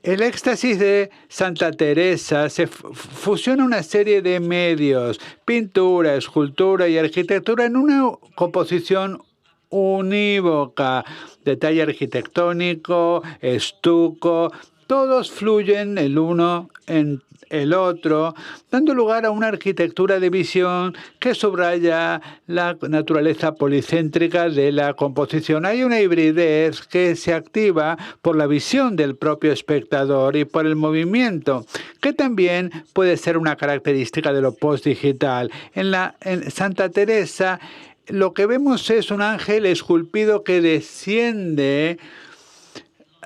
El éxtasis de Santa Teresa se fusiona una serie de medios, pintura, escultura y arquitectura en una composición unívoca, detalle arquitectónico, estuco, todos fluyen el uno en el otro, dando lugar a una arquitectura de visión que subraya la naturaleza policéntrica de la composición. Hay una hibridez que se activa por la visión del propio espectador y por el movimiento, que también puede ser una característica de lo postdigital. En Santa Teresa, lo que vemos es un ángel esculpido que desciende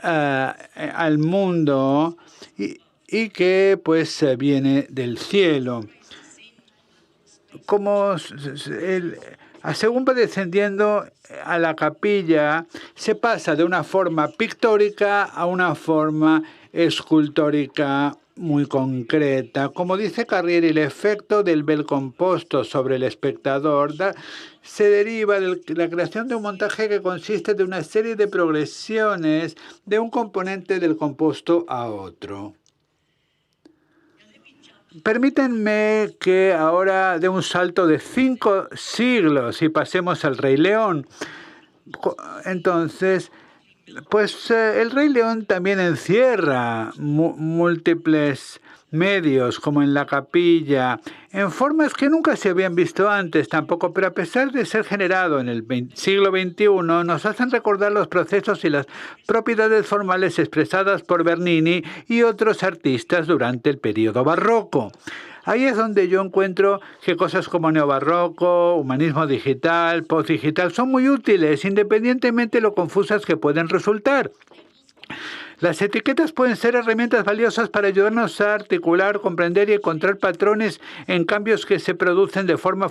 al mundo y que pues viene del cielo. Según va descendiendo a la capilla, se pasa de una forma pictórica a una forma escultórica muy concreta. Como dice Carrieri, el efecto del bel composto sobre el espectador se deriva de la creación de un montaje que consiste de una serie de progresiones de un componente del composto a otro. Permítanme que ahora dé un salto de 5 siglos y pasemos al Rey León. Entonces, pues el Rey León también encierra múltiples medios, como en la capilla, en formas que nunca se habían visto antes tampoco, pero a pesar de ser generado en el siglo XXI, nos hacen recordar los procesos y las propiedades formales expresadas por Bernini y otros artistas durante el periodo barroco. Ahí es donde yo encuentro que cosas como neobarroco, humanismo digital, postdigital son muy útiles, independientemente de lo confusas que pueden resultar. Las etiquetas pueden ser herramientas valiosas para ayudarnos a articular, comprender y encontrar patrones en cambios que se producen de forma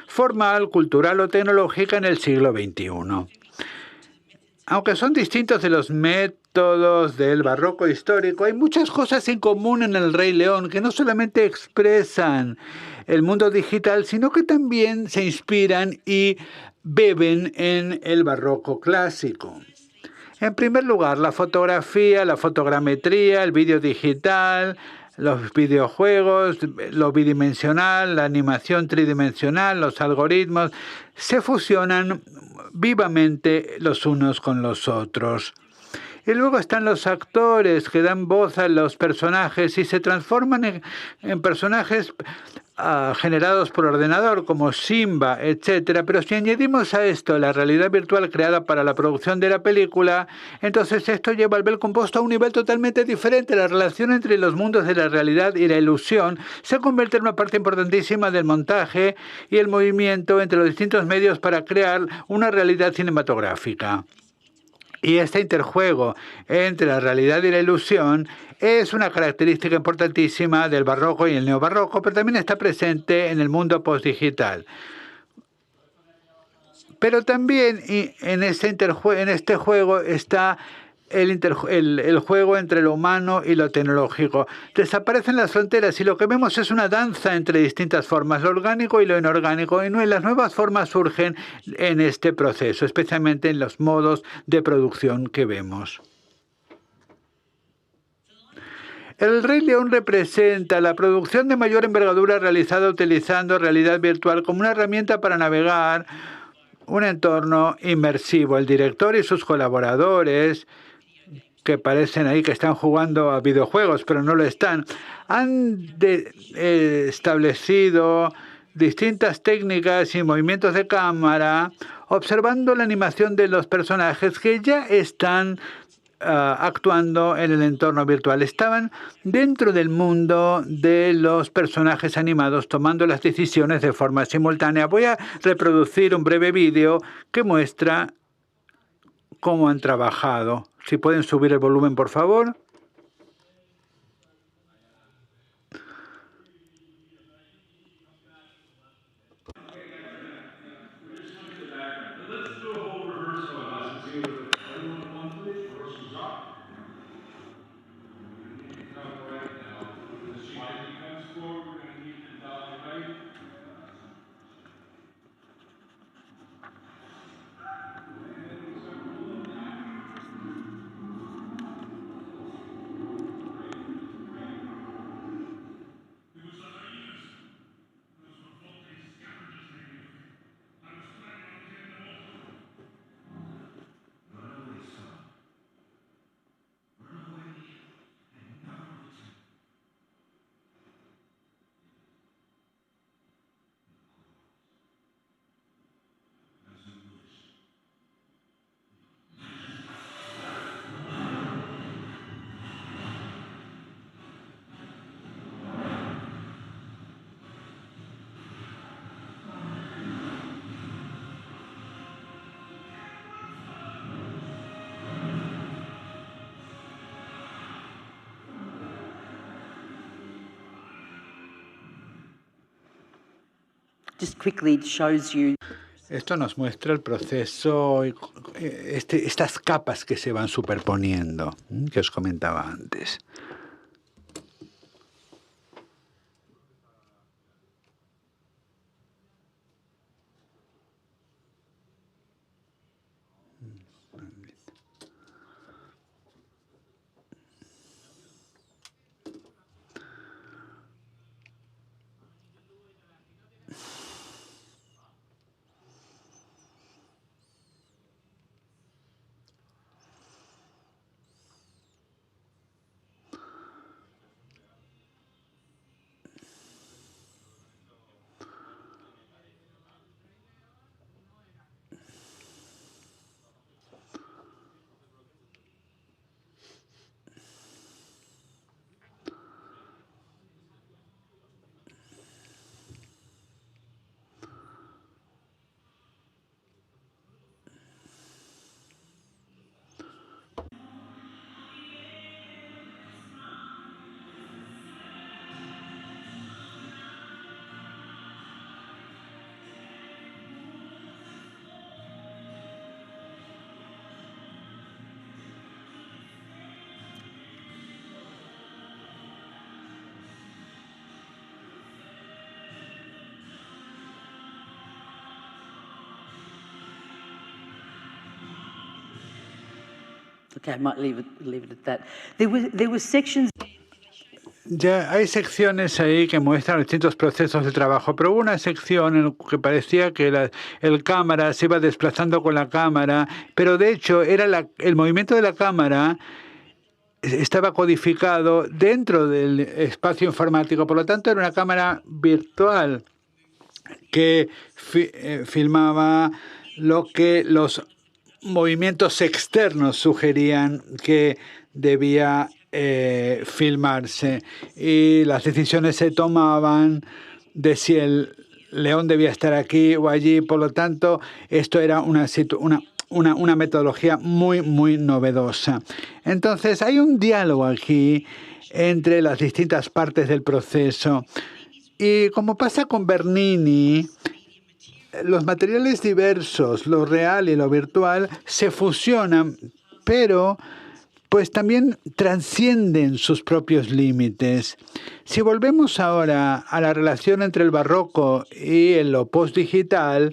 formal, cultural o tecnológica en el siglo XXI. Aunque son distintos de los métodos del barroco histórico, hay muchas cosas en común en el Rey León que no solamente expresan el mundo digital, sino que también se inspiran y beben en el barroco clásico. En primer lugar, la fotografía, la fotogrametría, el vídeo digital, los videojuegos, lo bidimensional, la animación tridimensional, los algoritmos, se fusionan vivamente los unos con los otros. Y luego están los actores que dan voz a los personajes y se transforman en personajes generados por ordenador, como Simba, etc. Pero si añadimos a esto la realidad virtual creada para la producción de la película, entonces esto lleva al bel composto a un nivel totalmente diferente. La relación entre los mundos de la realidad y la ilusión se convierte en una parte importantísima del montaje y el movimiento entre los distintos medios para crear una realidad cinematográfica. Y este interjuego entre la realidad y la ilusión es una característica importantísima del barroco y el neobarroco, pero también está presente en el mundo postdigital. Pero también en este juego está el juego entre lo humano y lo tecnológico. Desaparecen las fronteras y lo que vemos es una danza entre distintas formas, lo orgánico y lo inorgánico. Y las nuevas formas surgen en este proceso, especialmente en los modos de producción que vemos. El Rey León representa la producción de mayor envergadura realizada utilizando realidad virtual como una herramienta para navegar un entorno inmersivo. El director y sus colaboradores, que parecen ahí que están jugando a videojuegos, pero no lo están, han establecido distintas técnicas y movimientos de cámara, observando la animación de los personajes que ya están actuando en el entorno virtual. Estaban dentro del mundo de los personajes animados, tomando las decisiones de forma simultánea. Voy a reproducir un breve vídeo que muestra cómo han trabajado. Si pueden subir el volumen, por favor. Esto nos muestra el proceso, estas capas que se van superponiendo, que os comentaba antes.
Okay, I might leave it at that. There were sections.
Ya hay secciones ahí que muestran distintos procesos de trabajo, pero hubo una sección en que parecía que el cámara se iba desplazando con la cámara, pero de hecho era el movimiento de la cámara estaba codificado dentro del espacio informático, por lo tanto era una cámara virtual que filmaba lo que los movimientos externos sugerían que debía filmarse, y las decisiones se tomaban de si el león debía estar aquí o allí. Por lo tanto, esto era una metodología muy, muy novedosa. Entonces, hay un diálogo aquí entre las distintas partes del proceso. Y como pasa con Bernini, los materiales diversos, lo real y lo virtual, se fusionan, pero pues también trascienden sus propios límites. Si volvemos ahora a la relación entre el barroco y lo postdigital,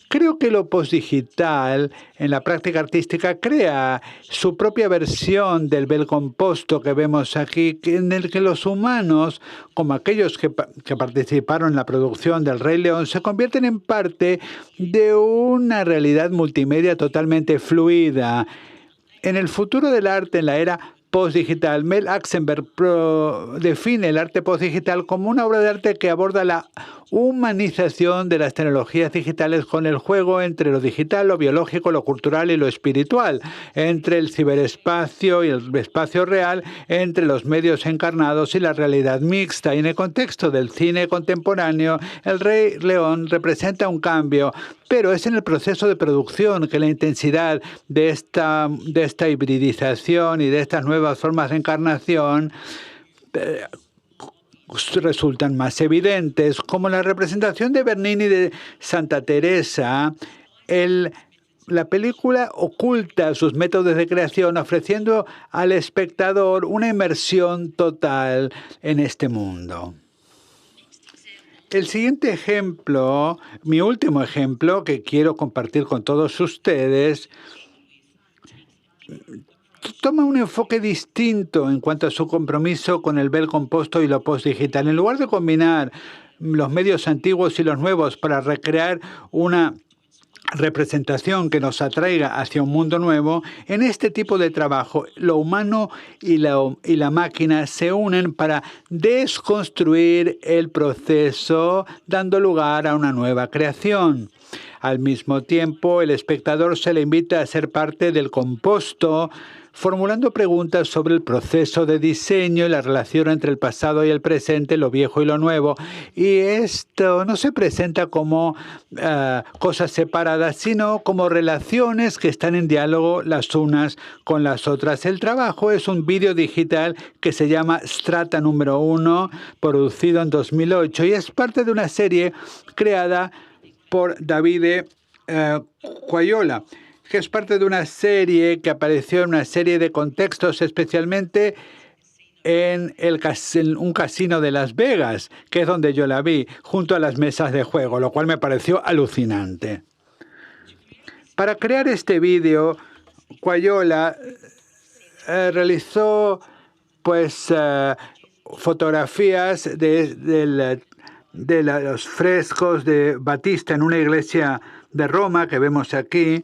creo que lo postdigital en la práctica artística crea su propia versión del bel composto que vemos aquí, en el que los humanos, como aquellos que participaron en la producción del Rey León, se convierten en parte de una realidad multimedia totalmente fluida. En el futuro del arte en la era postdigital, Mel Axenberg define el arte postdigital como una obra de arte que aborda la humanización de las tecnologías digitales con el juego entre lo digital, lo biológico, lo cultural y lo espiritual, entre el ciberespacio y el espacio real, entre los medios encarnados y la realidad mixta. Y en el contexto del cine contemporáneo, el Rey León representa un cambio, pero es en el proceso de producción que la intensidad de esta hibridización y de estas nuevas formas de encarnación resultan más evidentes, como la representación de Bernini de Santa Teresa. La película oculta sus métodos de creación, ofreciendo al espectador una inmersión total en este mundo. El siguiente ejemplo, mi último ejemplo que quiero compartir con todos ustedes, toma un enfoque distinto en cuanto a su compromiso con el bel composto y lo postdigital. En lugar de combinar los medios antiguos y los nuevos para recrear una representación que nos atraiga hacia un mundo nuevo, en este tipo de trabajo lo humano y la máquina se unen para desconstruir el proceso, dando lugar a una nueva creación. Al mismo tiempo, el espectador se le invita a ser parte del composto, formulando preguntas sobre el proceso de diseño y la relación entre el pasado y el presente, lo viejo y lo nuevo. Y esto no se presenta como cosas separadas, sino como relaciones que están en diálogo las unas con las otras. El trabajo es un vídeo digital que se llama Strata número 1, producido en 2008, y es parte de una serie creada por Davide Quaiola, que es parte de una serie que apareció en una serie de contextos, especialmente en un casino de Las Vegas, que es donde yo la vi, junto a las mesas de juego, lo cual me pareció alucinante. Para crear este vídeo, Quaiola realizó fotografías de los frescos de Batista en una iglesia de Roma que vemos aquí.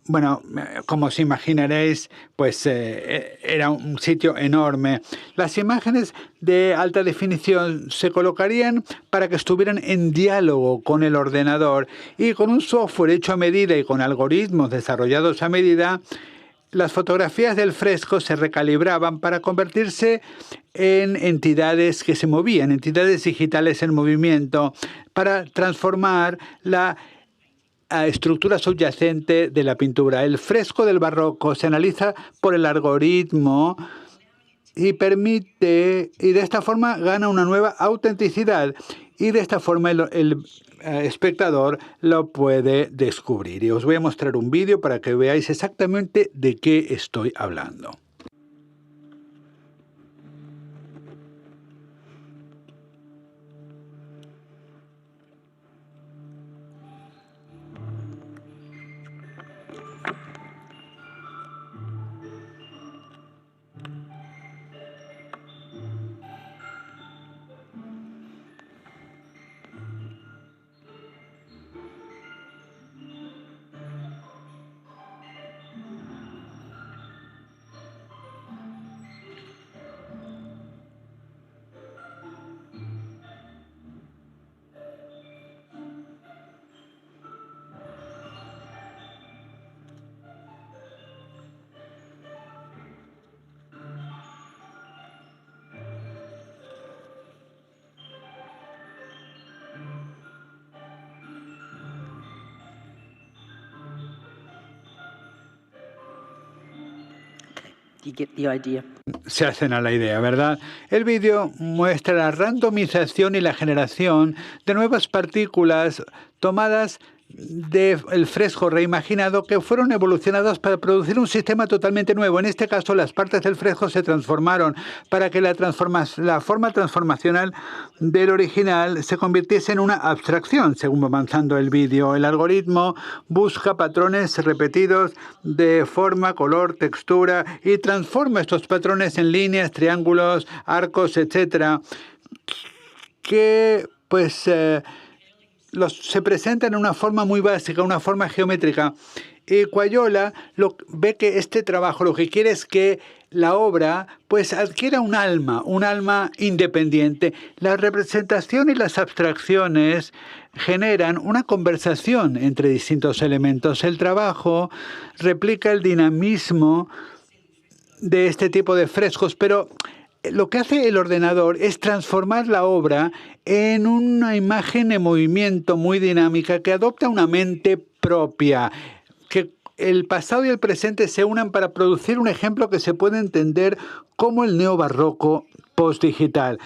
Bueno, como os imaginaréis, era un sitio enorme. Las imágenes de alta definición se colocarían para que estuvieran en diálogo con el ordenador, y con un software hecho a medida y con algoritmos desarrollados a medida, las fotografías del fresco se recalibraban para convertirse en entidades que se movían, entidades digitales en movimiento, para transformar la estructura subyacente de la pintura. El fresco del barroco se analiza por el algoritmo y de esta forma gana una nueva autenticidad, y de esta forma el espectador lo puede descubrir. Y os voy a mostrar un vídeo para que veáis exactamente de qué estoy hablando.
You get the idea.
Se hacen a la idea, ¿verdad? El vídeo muestra la randomización y la generación de nuevas partículas tomadas del fresco reimaginado que fueron evolucionados para producir un sistema totalmente nuevo. En este caso, las partes del fresco se transformaron para que la forma transformacional del original se convirtiese en una abstracción, según va avanzando el vídeo. El algoritmo busca patrones repetidos de forma, color, textura y transforma estos patrones en líneas, triángulos, arcos, etcétera, que se presentan en una forma muy básica, una forma geométrica. Y Quayola ve que este trabajo lo que quiere es que la obra adquiera un alma independiente. La representación y las abstracciones generan una conversación entre distintos elementos. El trabajo replica el dinamismo de este tipo de frescos, pero lo que hace el ordenador es transformar la obra en una imagen en movimiento muy dinámica que adopta una mente propia, que el pasado y el presente se unan para producir un ejemplo que se puede entender como el neobarroco postdigital.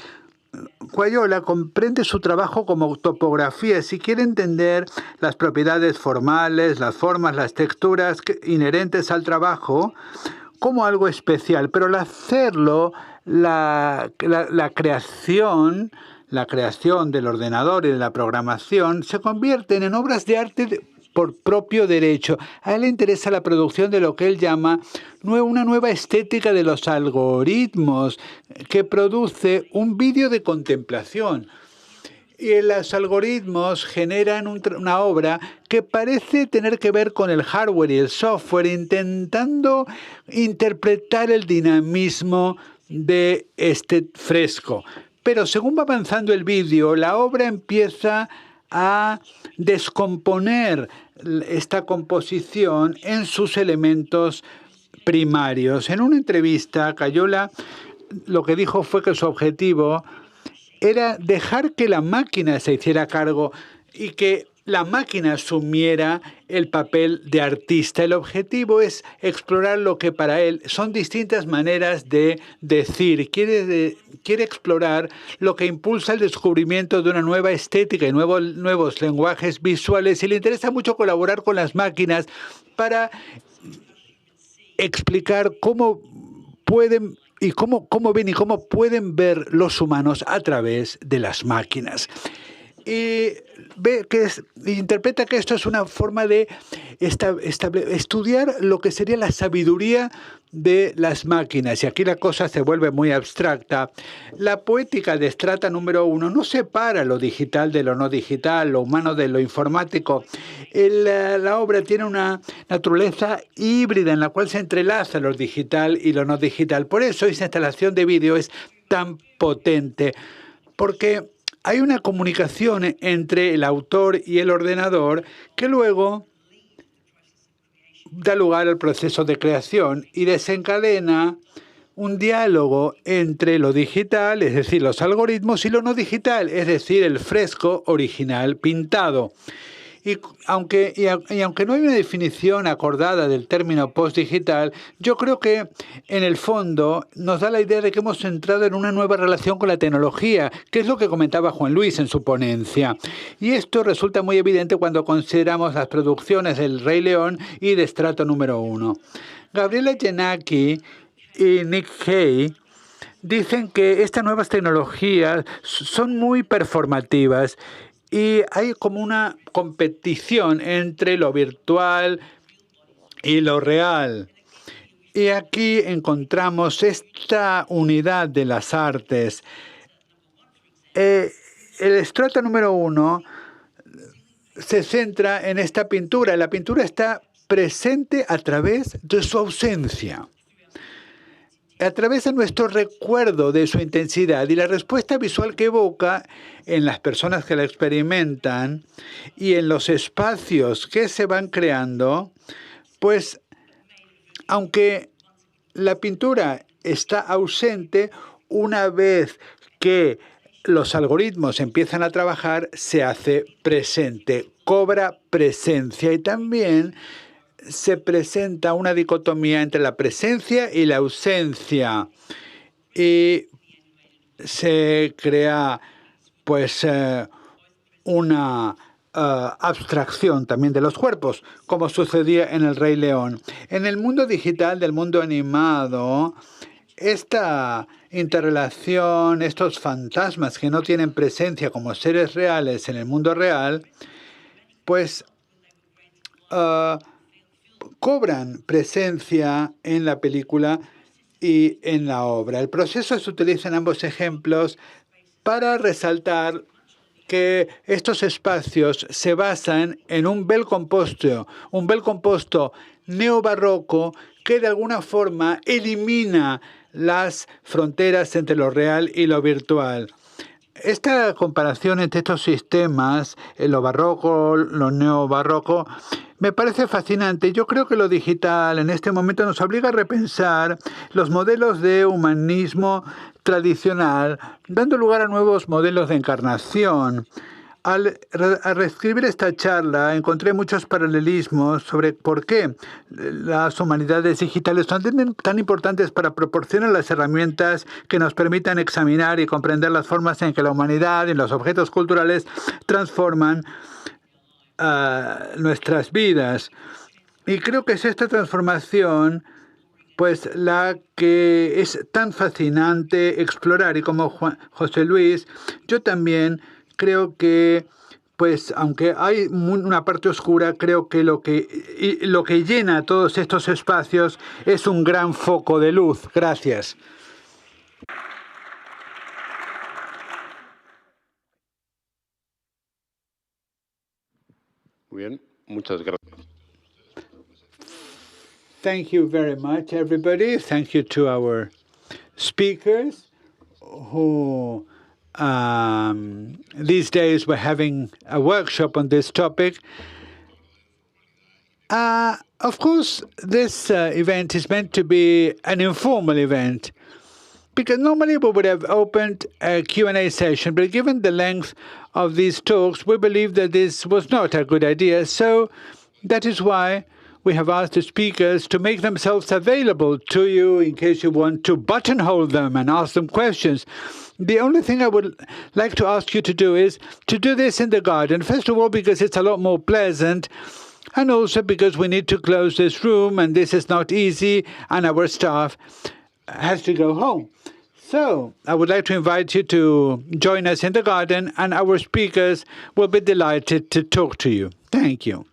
Quayola comprende su trabajo como topografía. Si quiere entender las propiedades formales, las formas, las texturas inherentes al trabajo como algo especial, pero al hacerlo, la creación del ordenador y de la programación se convierten en obras de arte por propio derecho. A él le interesa la producción de lo que él llama una nueva estética de los algoritmos, que produce un vídeo de contemplación. Y los algoritmos generan una obra que parece tener que ver con el hardware y el software, intentando interpretar el dinamismo de este fresco. Pero según va avanzando el vídeo, la obra empieza a descomponer esta composición en sus elementos primarios. En una entrevista, Quayola lo que dijo fue que su objetivo era dejar que la máquina se hiciera cargo y que la máquina asumiera el papel de artista. El objetivo es explorar lo que para él son distintas maneras de decir. Quiere explorar lo que impulsa el descubrimiento de una nueva estética y nuevos lenguajes visuales, y le interesa mucho colaborar con las máquinas para explicar cómo pueden y cómo ven y cómo pueden ver los humanos a través de las máquinas. Y interpreta que esto es una forma de estudiar lo que sería la sabiduría de las máquinas. Y aquí la cosa se vuelve muy abstracta. La poética de Estrata número 1 no separa lo digital de lo no digital, lo humano de lo informático. La obra tiene una naturaleza híbrida en la cual se entrelaza lo digital y lo no digital. Por eso esa instalación de vídeo es tan potente, porque hay una comunicación entre el autor y el ordenador que luego da lugar al proceso de creación y desencadena un diálogo entre lo digital, es decir, los algoritmos, y lo no digital, es decir, el fresco original pintado. Y aunque no hay una definición acordada del término postdigital, yo creo que en el fondo nos da la idea de que hemos entrado en una nueva relación con la tecnología, que es lo que comentaba Juan Luis en su ponencia. Y esto resulta muy evidente cuando consideramos las producciones del Rey León y de Estrato número 1. Gabriela Yenaki y Nick Hay dicen que estas nuevas tecnologías son muy performativas y hay como una competición entre lo virtual y lo real. Y aquí encontramos esta unidad de las artes. El estrato número 1 se centra en esta pintura. La pintura está presente a través de su ausencia, a través de nuestro recuerdo de su intensidad y la respuesta visual que evoca en las personas que la experimentan y en los espacios que se van creando. Pues, aunque la pintura está ausente, una vez que los algoritmos empiezan a trabajar, se hace presente, cobra presencia, y también se presenta una dicotomía entre la presencia y la ausencia, y se crea una abstracción también de los cuerpos, como sucedía en El Rey León. En el mundo digital, del mundo animado, esta interrelación, estos fantasmas que no tienen presencia como seres reales en el mundo real, pues cobran presencia en la película y en la obra. El proceso se utiliza en ambos ejemplos para resaltar que estos espacios se basan en un bel composto neobarroco que de alguna forma elimina las fronteras entre lo real y lo virtual. Esta comparación entre estos sistemas, lo barroco, lo neobarroco, me parece fascinante. Yo creo que lo digital en este momento nos obliga a repensar los modelos de humanismo tradicional, dando lugar a nuevos modelos de encarnación. Al reescribir esta charla, encontré muchos paralelismos sobre por qué las humanidades digitales son tan importantes para proporcionar las herramientas que nos permitan examinar y comprender las formas en que la humanidad y los objetos culturales transforman nuestras vidas. Y creo que es esta transformación pues la que es tan fascinante explorar. Y como José Luis, yo también creo que, pues, aunque hay una parte oscura, creo que lo que llena todos estos espacios es un gran foco de luz. Gracias.
Muy bien, muchas gracias.
Thank you very much, everybody. Thank you to our speakers who these days we're having a workshop on this topic. Of course, this event is meant to be an informal event, because normally we would have opened a Q&A session, but given the length of these talks, we believe that this was not a good idea. So that is why we have asked the speakers to make themselves available to you in case you want to buttonhole them and ask them questions. The only thing I would like to ask you to do is to do this in the garden. First of all, because it's a lot more pleasant, and also because we need to close this room, and this is not easy, and our staff has to go home. So I would like to invite you to join us in the garden, and our speakers will be delighted to talk to you. Thank you.